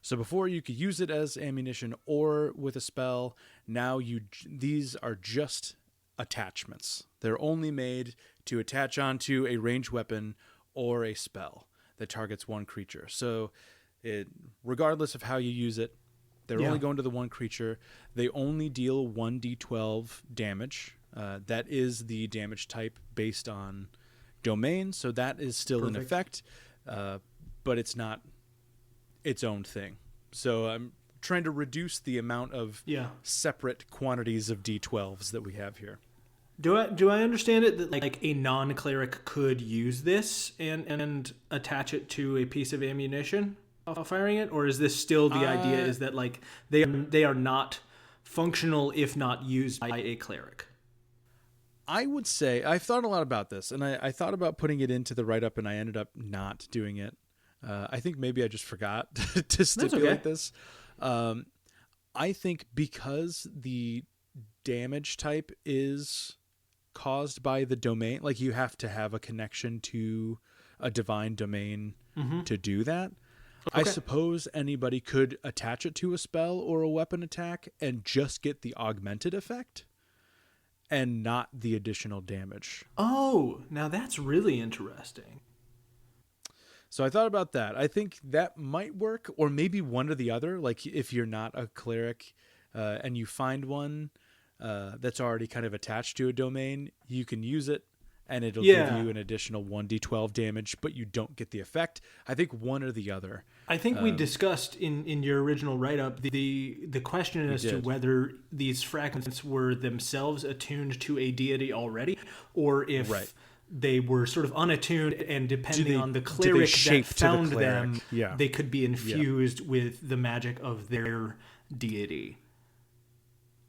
So before you could use it as ammunition or with a spell, now these are just attachments. They're only made to attach onto a ranged weapon or a spell that targets one creature. So regardless of how you use it, they're only going to the one creature. They only deal 1d12 damage. That is the damage type based on domain, so that is still in effect, but it's not its own thing. So I'm trying to reduce the amount of separate quantities of d12s that we have here. Do I understand it that like a non-cleric could use this and attach it to a piece of ammunition while firing it, or is this still the idea is that like they are not functional if not used by a cleric? I would say I've thought a lot about this, and I thought about putting it into the write-up, and I ended up not doing it. I think maybe I just forgot to stipulate this. I think because the damage type is caused by the domain, like you have to have a connection to a divine domain to do that. Okay. I suppose anybody could attach it to a spell or a weapon attack and just get the augmented effect and not the additional damage. Oh, now that's really interesting. So I thought about that. I think that might work, or maybe one or the other. Like if you're not a cleric and you find one that's already kind of attached to a domain, you can use it and it'll give you an additional 1d12 damage, but you don't get the effect. I think one or the other. I think we discussed in your original write-up the question as to whether these fragments were themselves attuned to a deity already, or if they were sort of unattuned, and depending on the cleric that found them, they could be infused with the magic of their deity.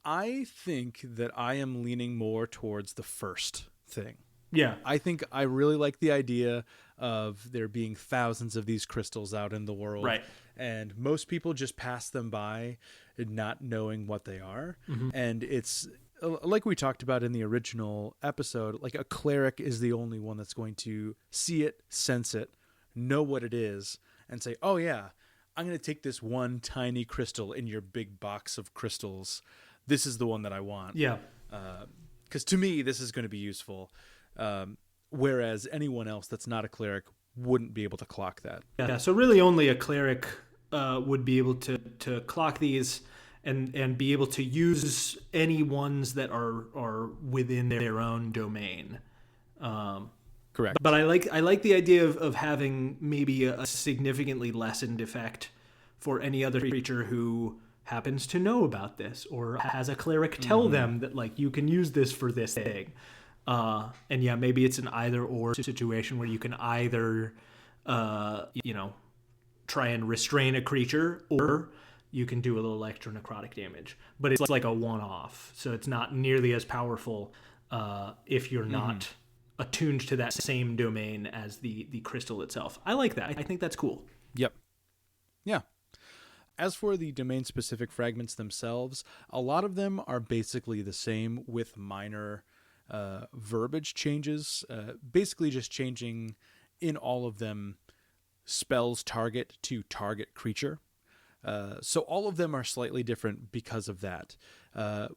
I think that I am leaning more towards the first thing. Yeah. I think I really like the idea of there being thousands of these crystals out in the world. Right. And most people just pass them by not knowing what they are. Mm-hmm. And it's like we talked about in the original episode, like a cleric is the only one that's going to see it, sense it, know what it is, and say, oh yeah, I'm going to take this one tiny crystal in your big box of crystals. This is the one that I want. Yeah. Because to me, this is going to be useful. Whereas anyone else that's not a cleric wouldn't be able to clock that. Yeah, so really only a cleric would be able to clock these and be able to use any ones that are within their own domain. Correct. But I like the idea of having maybe a significantly lessened effect for any other creature who happens to know about this or has a cleric tell them that like you can use this for this thing. And yeah, maybe it's an either or situation where you can either, try and restrain a creature, or you can do a little extra necrotic damage. But it's like a one-off, so it's not nearly as powerful if you're not attuned to that same domain as the crystal itself. I like that. I think that's cool. Yep. Yeah. As for the domain-specific fragments themselves, a lot of them are basically the same with minor verbiage changes, basically just changing in all of them spells target to target creature. So all of them are slightly different because of that.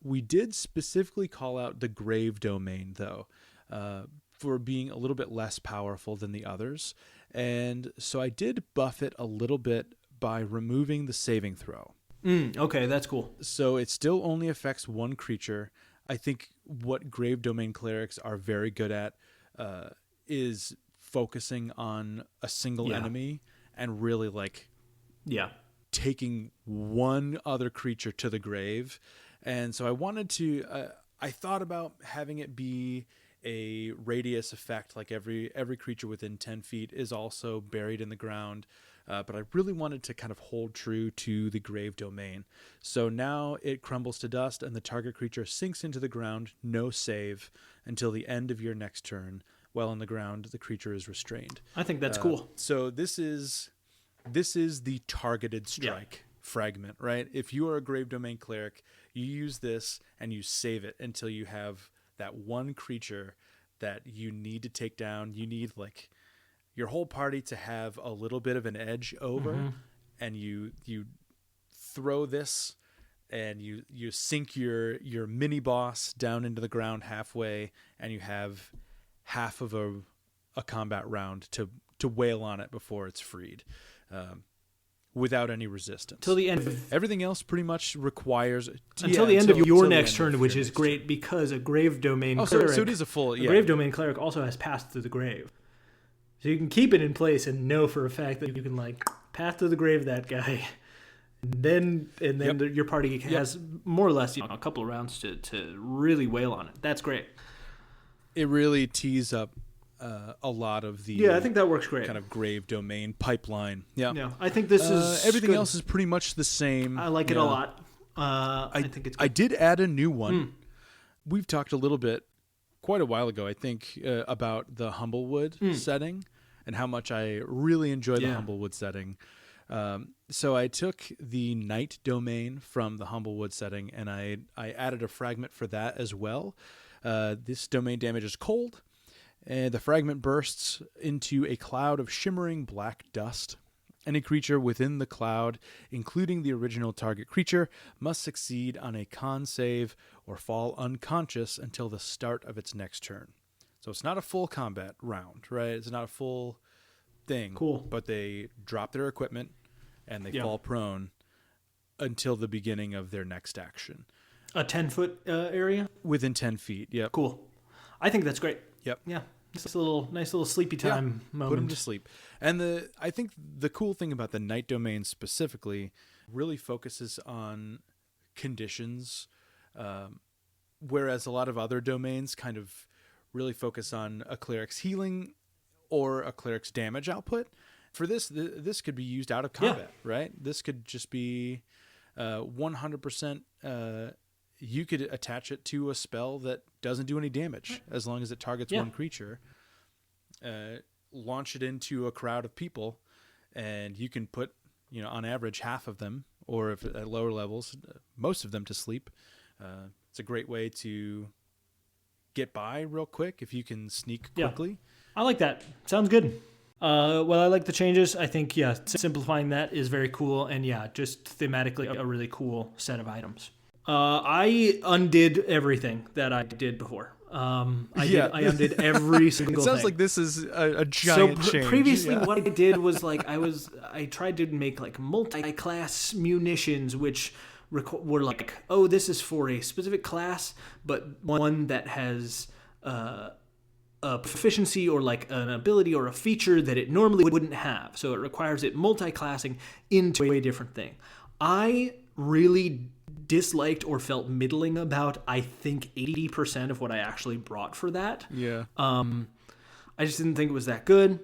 We did specifically call out the grave domain, though, for being a little bit less powerful than the others. And so I did buff it a little bit by removing the saving throw. Okay, that's cool. So it still only affects one creature. I think what Grave Domain clerics are very good at is focusing on a single enemy and really like taking one other creature to the grave. And so I wanted to I thought about having it be a radius effect, like every creature within 10 feet is also buried in the ground. But I really wanted to kind of hold true to the Grave Domain. So now it crumbles to dust and the target creature sinks into the ground, no save, until the end of your next turn. While on the ground, the creature is restrained. I think that's cool. So this is the targeted strike fragment, right? If you are a Grave Domain cleric, you use this and you save it until you have that one creature that you need to take down. You need like your whole party to have a little bit of an edge over, and you throw this and you sink your mini boss down into the ground halfway, and you have half of a combat round to wail on it before it's freed, without any resistance. Till the end. Everything else pretty much requires until the end of your next turn, which is great because a Grave Domain cleric. So it is a full. Yeah. A Grave Domain cleric also has Path through the Grave, so you can keep it in place and know for a fact that you can like Path through the Grave that guy. And then your party has more or less a couple of rounds to really wail on it. That's great. It really tees up a lot of the I think that works great. Kind of Grave Domain pipeline. Yeah, I think this is everything good. else is pretty much the same. I like it a lot. I think it's good. I did add a new one. We've talked a little bit quite a while ago, I think, about the Humblewood setting and how much I really enjoy the Humblewood setting. So I took the Night Domain from the Humblewood setting and I added a fragment for that as well. This domain damages cold, and the fragment bursts into a cloud of shimmering black dust. Any creature within the cloud, including the original target creature, must succeed on a con save or fall unconscious until the start of its next turn. So it's not a full combat round, right? It's not a full thing. Cool. But they drop their equipment and they fall prone until the beginning of their next action. A 10-foot area? Within 10 feet, yep. Cool. I think that's great. Yep. Yeah. It's a nice little sleepy time moment. Put them to sleep. And I think the cool thing about the Night Domain specifically really focuses on conditions, whereas a lot of other domains kind of really focus on a cleric's healing or a cleric's damage output. For this could be used out of combat, right? This could just be 100%. You could attach it to a spell that doesn't do any damage as long as it targets one creature. Launch it into a crowd of people, and you can put, on average, half of them, or if at lower levels, most of them to sleep. It's a great way to get by real quick if you can sneak quickly. I like that. Sounds good. Well, I like the changes. I think, simplifying that is very cool. And just thematically a really cool set of items. I undid everything that I did before. I undid every single thing. It sounds like this is a giant change. Previously what I did was like, I tried to make like multi-class munitions, which were like, oh, this is for a specific class, but one that has, a proficiency or like an ability or a feature that it normally wouldn't have. So it requires it multi-classing into a different thing. I really disliked or felt middling about, I think, 80% of what I actually brought for that. Yeah. I just didn't think it was that good.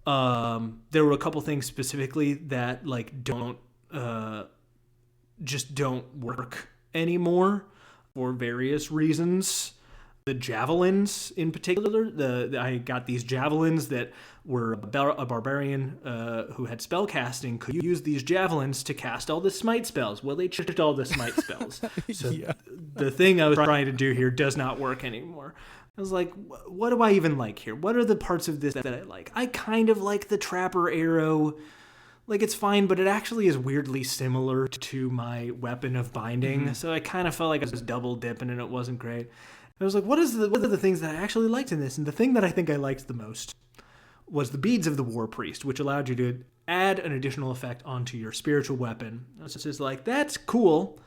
There were a couple things specifically that like just don't work anymore for various reasons. The javelins in particular, I got these javelins that were a barbarian who had spell casting could use these javelins to cast all the smite spells. Well, they chipped all the smite spells. So the thing I was trying to do here does not work anymore. I was like, what do I even like here? What are the parts of this that I like? I kind of like the trapper arrow. Like, it's fine, but it actually is weirdly similar to my weapon of binding. Mm-hmm. So I kind of felt like I was double dipping and it wasn't great. I was like, what are the things that I actually liked in this? And the thing that I think I liked the most was the beads of the War Priest, which allowed you to add an additional effect onto your spiritual weapon. This is like, that's cool.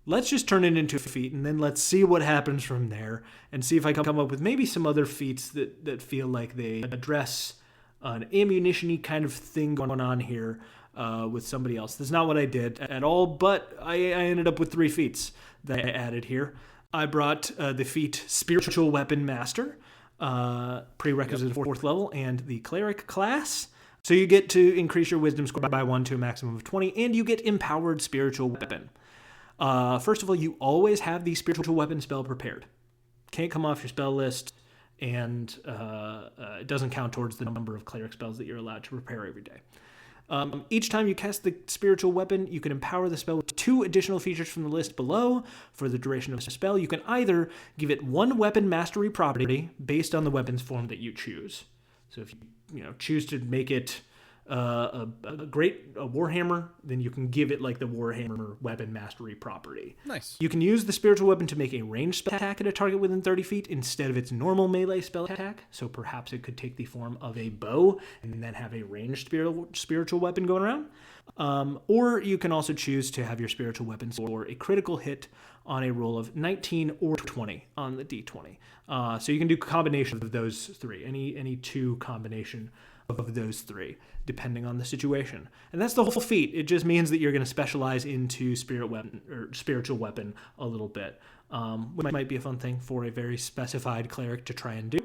Let's just turn it into a feat, and then let's see what happens from there, and see if I can come up with maybe some other feats that feel like they address an ammunition-y kind of thing going on here with somebody else. That's not what I did at all, but I ended up with 3 feats that I added here. I brought the feat Spiritual Weapon Master, prerequisite 4th level, and the Cleric class. So you get to increase your Wisdom score by 1 to a maximum of 20, and you get Empowered Spiritual Weapon. First of all, you always have the Spiritual Weapon spell prepared. Can't come off your spell list, and it doesn't count towards the number of Cleric spells that you're allowed to prepare every day. Each time you cast the Spiritual Weapon, you can empower the spell with 2 additional features from the list below. For the duration of the spell, you can either give it 1 weapon mastery property based on the weapon's form that you choose. So if you choose to make it a Warhammer, then you can give it like the Warhammer weapon mastery property. Nice. You can use the spiritual weapon to make a ranged spell attack at a target within 30 feet instead of its normal melee spell attack. So perhaps it could take the form of a bow and then have a ranged spiritual weapon going around. Or you can also choose to have your spiritual weapon score a critical hit on a roll of 19 or 20 on the d20. So you can do a combination of those 3, any 2 combination of those 3, depending on the situation. And that's the whole feat. It just means that you're going to specialize into spiritual weapon a little bit, which might be a fun thing for a very specified cleric to try and do.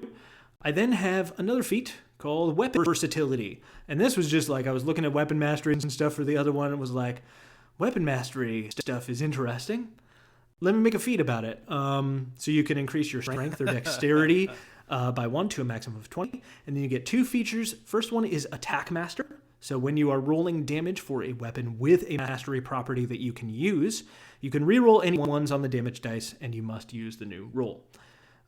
I then have another feat called Weapon Versatility. And this was just like, I was looking at weapon mastery and stuff for the other one, and was like, weapon mastery stuff is interesting. Let me make a feat about it. So you can increase your strength or dexterity by 1 to a maximum of 20. And then you get 2 features. First one is Attack Master. So when you are rolling damage for a weapon with a mastery property that you can use, you can reroll any ones on the damage dice, and you must use the new roll.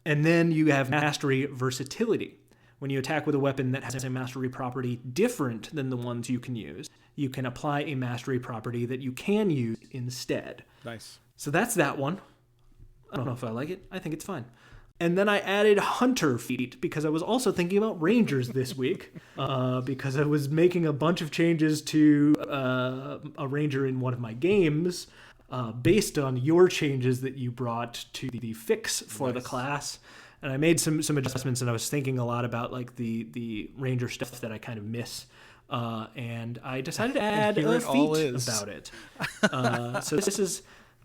And then you have Mastery Versatility. When you attack with a weapon that has a mastery property different than the ones you can use, you can apply a mastery property that you can use instead. Nice. So that's that one. I don't know if I like it. I think it's fine. And then I added Hunter feat because I was also thinking about Rangers this week because I was making a bunch of changes to a Ranger in one of my games based on your changes that you brought to the fix for the class. And I made some adjustments, and I was thinking a lot about like the Ranger stuff that I kind of miss. And I decided to add a feat about it. So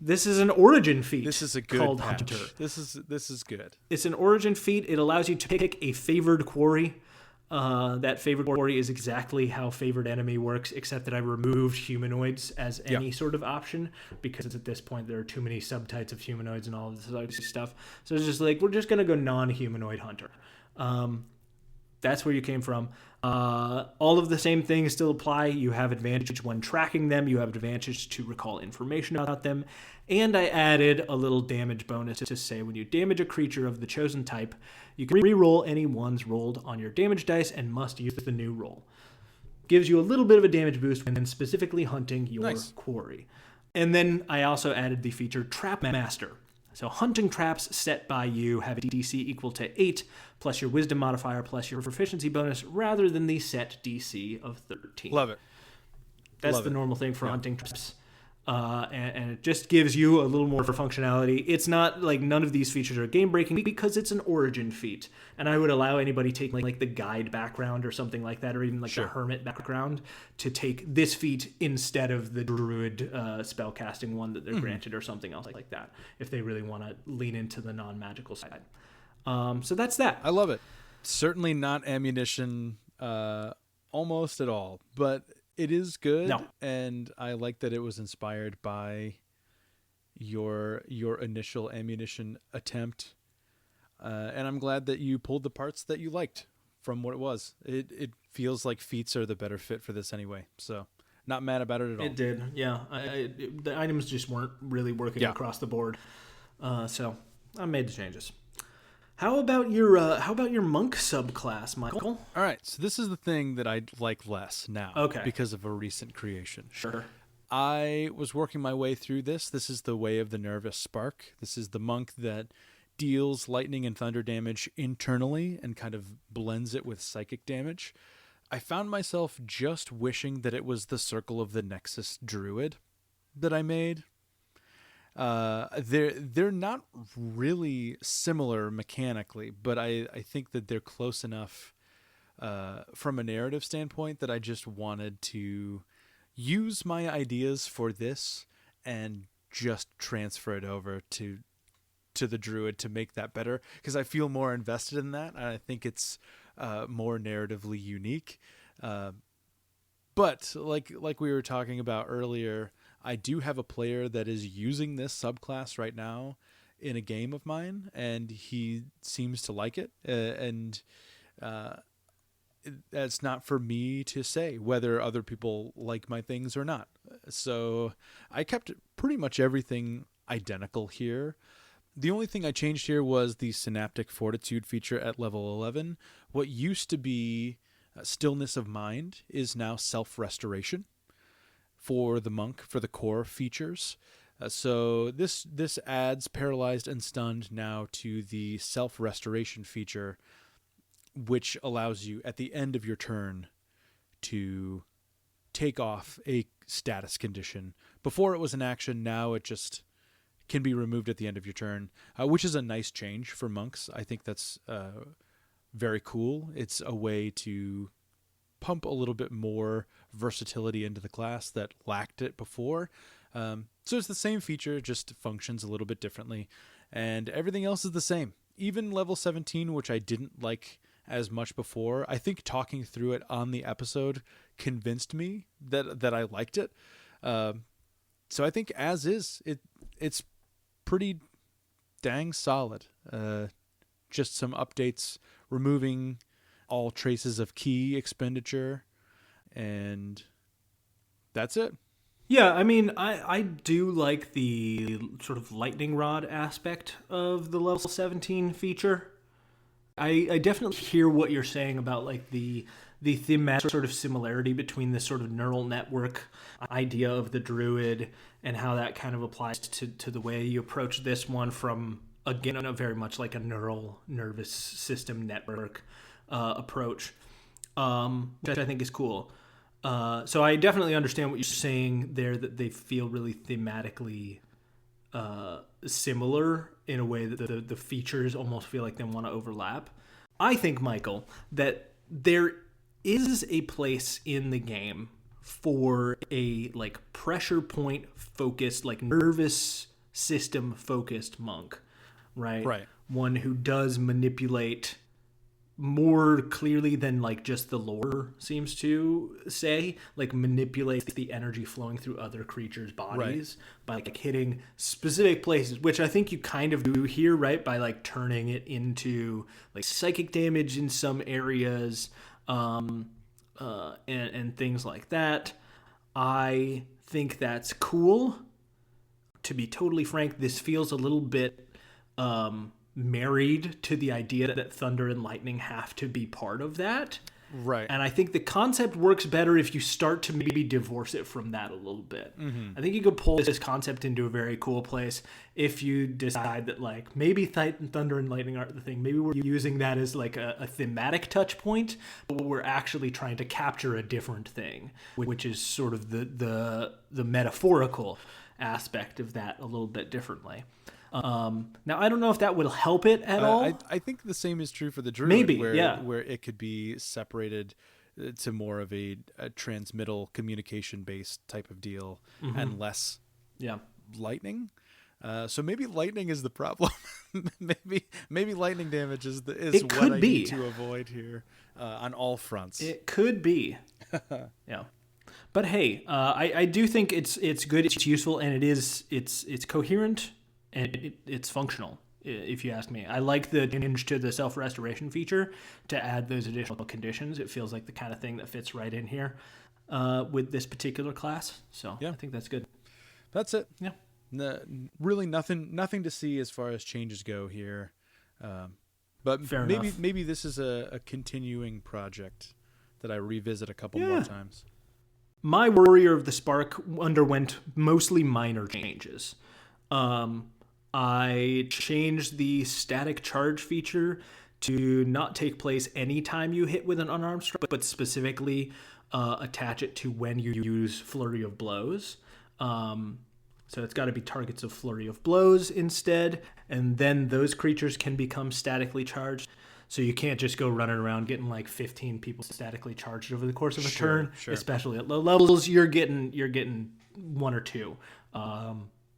this is an origin feat. This is a good called patch. Hunter. This is good. It's an origin feat. It allows you to pick a favored quarry. That favored quarry is exactly how favored enemy works, except that I removed humanoids as any sort of option because at this point there are too many subtypes of humanoids and all of this other stuff. So it's just like, we're just going to go non-humanoid hunter. That's where you came from. All of the same things still apply. You have advantage when tracking them. You have advantage to recall information about them. And I added a little damage bonus to say when you damage a creature of the chosen type, you can re-roll any ones rolled on your damage dice and must use the new roll. Gives you a little bit of a damage boost when specifically hunting your quarry. And then I also added the feature Trap Master. So hunting traps set by you have a DC equal to 8 plus your wisdom modifier plus your proficiency bonus rather than the set DC of 13. Love it. That's the normal thing for hunting traps. And it just gives you a little more functionality. It's not like none of these features are game breaking because it's an origin feat. And I would allow anybody taking like the guide background or something like that, or even like the hermit background, to take this feat instead of the druid spellcasting one that they're granted or something else like that, if they really want to lean into the non-magical side. So that's that. I love it. Certainly not ammunition almost at all, but it is good. No. And I like that it was inspired by your initial ammunition attempt. And I'm glad that you pulled the parts that you liked from what it was. It feels like feats are the better fit for this anyway. So not mad about it at all. It did, yeah. The items just weren't really working across the board. So I made the changes. How about your monk subclass, Michael? All right, so this is the thing that I like less now because of a recent creation. Sure. I was working my way through this. This is the Way of the Nervous Spark. This is the monk that deals lightning and thunder damage internally and kind of blends it with psychic damage. I found myself just wishing that it was the Circle of the Nexus druid that I made. They're not really similar mechanically, but I think that they're close enough from a narrative standpoint that I just wanted to use my ideas for this and just transfer it over to the druid to make that better, because I feel more invested in that, and I think it's more narratively unique. But like we were talking about earlier, I do have a player that is using this subclass right now in a game of mine, and he seems to like it. And it's not for me to say whether other people like my things or not. So I kept pretty much everything identical here. The only thing I changed here was the Synaptic Fortitude feature at level 11. What used to be Stillness of Mind is now Self-Restoration for the monk, for the core features. So this adds Paralyzed and Stunned now to the Self-Restoration feature, which allows you at the end of your turn to take off a status condition. Before it was an action, now it just can be removed at the end of your turn, which is a nice change for monks. I think that's very cool. It's a way to pump a little bit more versatility into the class that lacked it before. So it's the same feature, just functions a little bit differently, and everything else is the same. Even level 17, which I didn't like as much before, I think talking through it on the episode convinced me that I liked it. So I think as is, it's pretty dang solid. Just some updates, removing all traces of key expenditure, and that's it. Yeah, I mean, I do like the sort of lightning rod aspect of the level 17 feature. I definitely hear what you're saying about like the thematic sort of similarity between this sort of neural network idea of the druid and how that kind of applies to the way you approach this one from, again, a very much like a nervous system network approach, which I think is cool. So I definitely understand what you're saying there, that they feel really thematically similar in a way that the features almost feel like they want to overlap. I think, Michael, that there is a place in the game for a like pressure point focused, like nervous system focused monk, right? Right. One who does manipulate more clearly than like just the lore seems to say, like manipulates the energy flowing through other creatures' bodies by like hitting specific places, which I think you kind of do here, right? By like turning it into like psychic damage in some areas, and things like that. I think that's cool. To be totally frank, this feels a little bit married to the idea that thunder and lightning have to be part of that. Right. And I think the concept works better if you start to maybe divorce it from that a little bit. Mm-hmm. I think you could pull this concept into a very cool place if you decide that like maybe thunder and lightning aren't the thing. Maybe we're using that as like a thematic touch point, but we're actually trying to capture a different thing, which is sort of the metaphorical aspect of that a little bit differently. Now, I don't know if that would help it at all. I think the same is true for the druid, Maybe, where it could be separated to more of a transmittal communication-based type of deal, mm-hmm. and less lightning. So maybe lightning is the problem. maybe lightning damage is what I need to avoid here on all fronts. It could be. Yeah. But hey, I do think it's good, it's useful, and it's coherent. And it's functional, if you ask me. I like the change to the self-restoration feature to add those additional conditions. It feels like the kind of thing that fits right in here with this particular class. So yeah. I think that's good. That's it. Yeah. Really nothing to see as far as changes go here. But fair maybe enough. Maybe this is a continuing project that I revisit a couple more times. My Warrior of the Spark underwent mostly minor changes. I changed the static charge feature to not take place anytime you hit with an unarmed strike, but specifically attach it to when you use Flurry of Blows. So it's got to be targets of Flurry of Blows instead, and then those creatures can become statically charged. So you can't just go running around getting like 15 people statically charged over the course of a turn, especially at low levels. You're getting one or two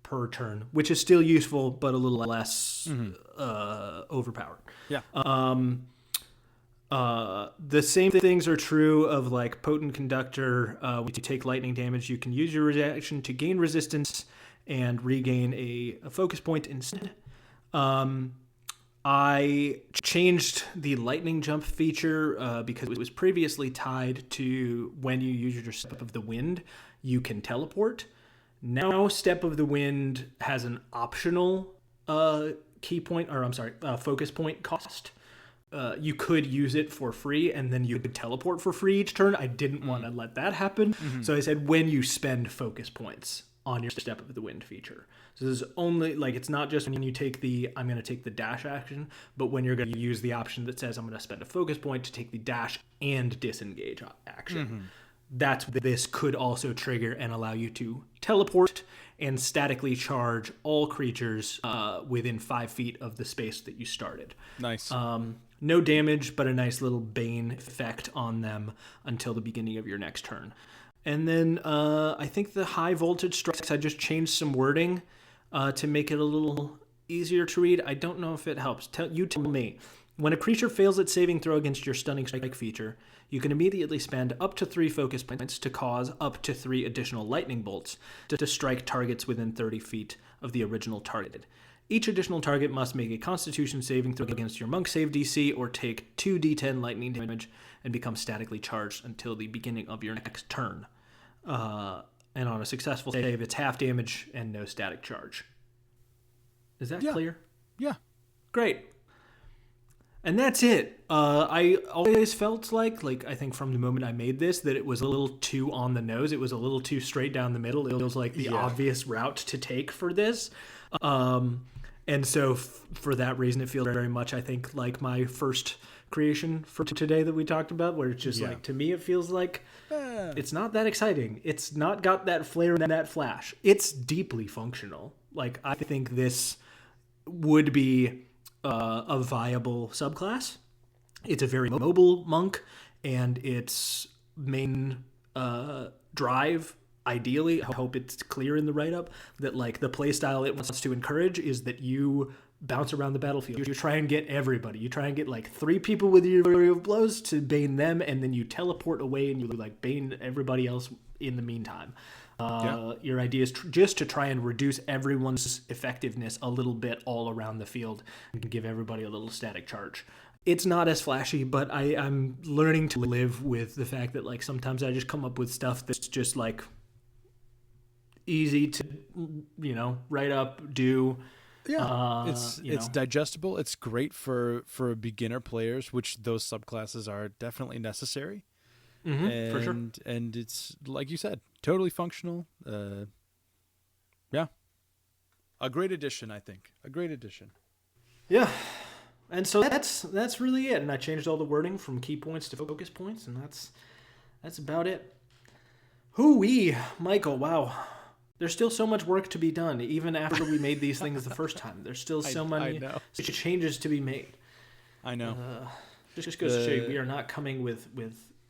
per turn, which is still useful, but a little less overpowered. Yeah. The same things are true of like Potent Conductor. When you take lightning damage, you can use your reaction to gain resistance and regain a focus point instead. I changed the lightning jump feature because it was previously tied to when you use your Step of the Wind, you can teleport. Now Step of the Wind has an optional focus point cost. You could use it for free, and then you could teleport for free each turn. I didn't want to let that happen, so I said when you spend focus points on your Step of the Wind feature. So this is only, like, it's not just when you take I'm going to take the dash action, but when you're going to use the option that says I'm going to spend a focus point to take the dash and disengage action. This could also trigger and allow you to teleport and statically charge all creatures within 5 feet of the space that you started. Nice. No damage, but a nice little bane effect on them until the beginning of your next turn. And then I think the high voltage strikes, I just changed some wording to make it a little easier to read. I don't know if it helps. Tell me. When a creature fails its saving throw against your stunning strike feature, you can immediately spend up to 3 focus points to cause up to 3 additional lightning bolts to strike targets within 30 feet of the original target. Each additional target must make a Constitution saving throw against your Monk save DC or take 2d10 lightning damage and become statically charged until the beginning of your next turn. And on a successful save, it's half damage and no static charge. Is that clear? Yeah. Great. And that's it. I always felt like I think from the moment I made this, that it was a little too on the nose. It was a little too straight down the middle. It was like the obvious route to take for this. And so for that reason, it feels very much, I think, like my first creation for today that we talked about, where it's just like, to me, it feels like it's not that exciting. It's not got that flair and that flash. It's deeply functional. Like, I think this would be a viable subclass. It's a very mobile monk, and its main drive, ideally, I hope it's clear in the write-up, that like the play style it wants to encourage is that you bounce around the battlefield. You try and get everybody. You try and get like 3 people with your Flurry of Blows to bane them, and then you teleport away and you like bane everybody else in the meantime. Your idea is just to try and reduce everyone's effectiveness a little bit all around the field and give everybody a little static charge. It's not as flashy, but I'm learning to live with the fact that like sometimes I just come up with stuff that's just like easy to, write up, do. Yeah, it's digestible. It's great for beginner players, which those subclasses are definitely necessary. For sure. And it's, like you said, totally functional. A great addition, I think. A great addition. Yeah. And so that's really it. And I changed all the wording from key points to focus points, and that's about it. Hoo-wee, Michael, wow. There's still so much work to be done, even after we made these things the first time. There's still so many changes to be made. I know. Just goes to show you, we are not coming with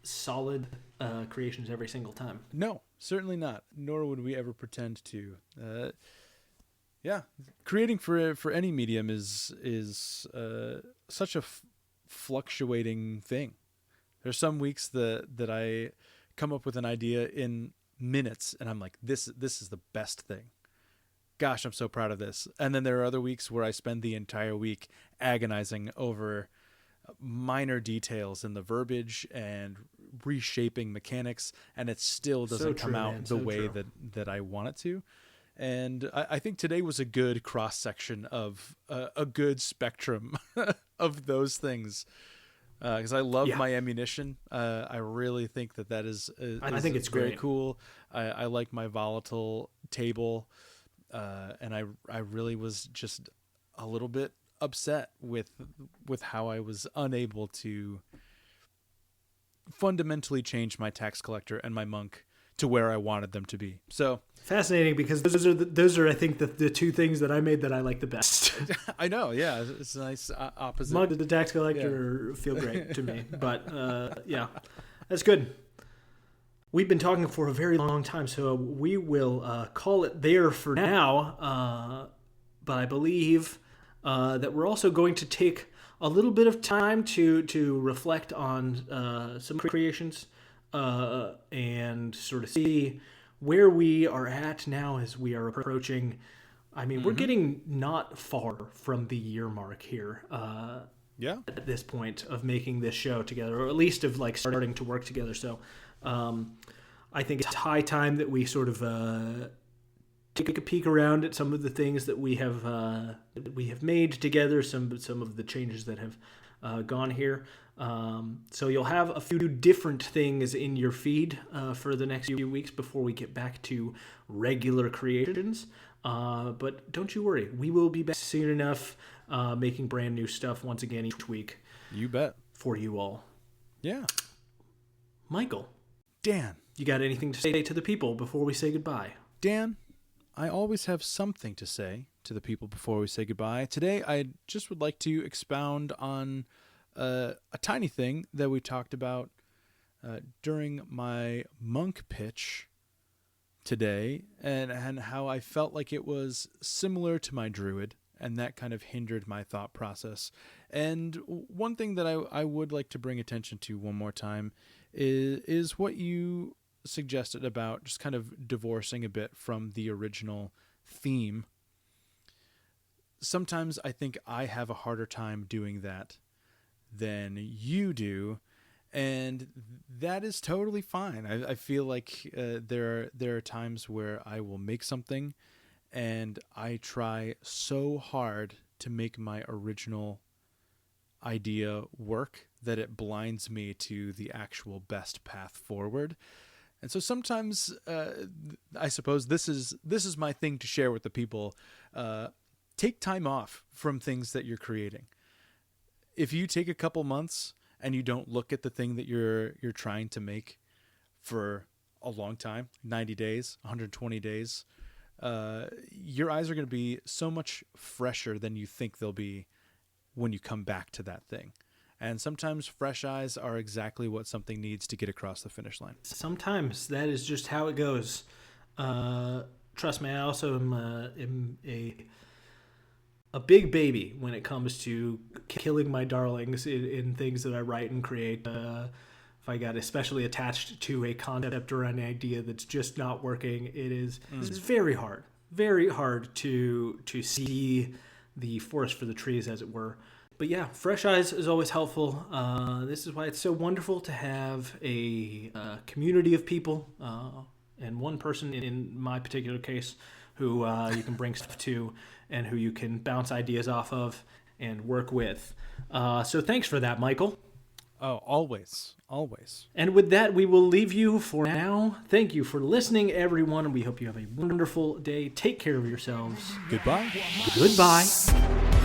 solid creations every single time. No, certainly not. Nor would we ever pretend to. Creating for any medium is such a fluctuating thing. There's some weeks that I come up with an idea in minutes and I'm like, this is the best thing. Gosh, I'm so proud of this. And then there are other weeks where I spend the entire week agonizing over minor details in the verbiage and reshaping mechanics, and it still doesn't come out the way that I want it to. And I think today was a good cross-section of a good spectrum of those things. Because I love my ammunition. I really think that is I think it's very great. Cool. I like my volatile table. And I really was just a little bit upset with how I was unable to fundamentally change my tax collector and my monk to where I wanted them to be. So fascinating, because those are I think the two things that I made that I like the best. I know, yeah, it's a nice opposite. Monk and the tax collector feel great to me, but yeah, that's good. We've been talking for a very long time, so we will call it there for now. But I believe that we're also going to take a little bit of time to reflect on some creations and sort of see where we are at now as we are approaching. I mean, we're getting not far from the year mark here. At this point of making this show together, or at least of like starting to work together. So I think it's high time that we sort of take a peek around at some of the things that we have made together, some of the changes that have gone here. So you'll have a few different things in your feed for the next few weeks before we get back to regular creations. But don't you worry, we will be back soon enough, making brand new stuff once again each week. You bet. For you all. Yeah. Michael. Dan. You got anything to say to the people before we say goodbye? Dan, I always have something to say to the people before we say goodbye. Today, I just would like to expound on a tiny thing that we talked about during my monk pitch today, and how I felt like it was similar to my druid, and that kind of hindered my thought process. And one thing that I would like to bring attention to one more time is what you suggested about just kind of divorcing a bit from the original theme. Sometimes I think I have a harder time doing that than you do, and that is totally fine. I feel like there are times where I will make something and I try so hard to make my original idea work that it blinds me to the actual best path forward. And so sometimes I suppose this is my thing to share with the people. Take time off from things that you're creating. If you take a couple months and you don't look at the thing that you're trying to make for a long time, 90 days, 120 days, your eyes are going to be so much fresher than you think they'll be when you come back to that thing. And sometimes fresh eyes are exactly what something needs to get across the finish line. Sometimes that is just how it goes. Trust me, I also am a big baby when it comes to killing my darlings in things that I write and create. If I got especially attached to a concept or an idea that's just not working, it's very hard to see the forest for the trees, as it were. But yeah, fresh eyes is always helpful. This is why it's so wonderful to have a community of people, and one person in my particular case who you can bring stuff to and who you can bounce ideas off of and work with. So thanks for that, Michael. Oh, always. And with that, we will leave you for now. Thank you for listening, everyone. We hope you have a wonderful day. Take care of yourselves. Goodbye. Goodbye.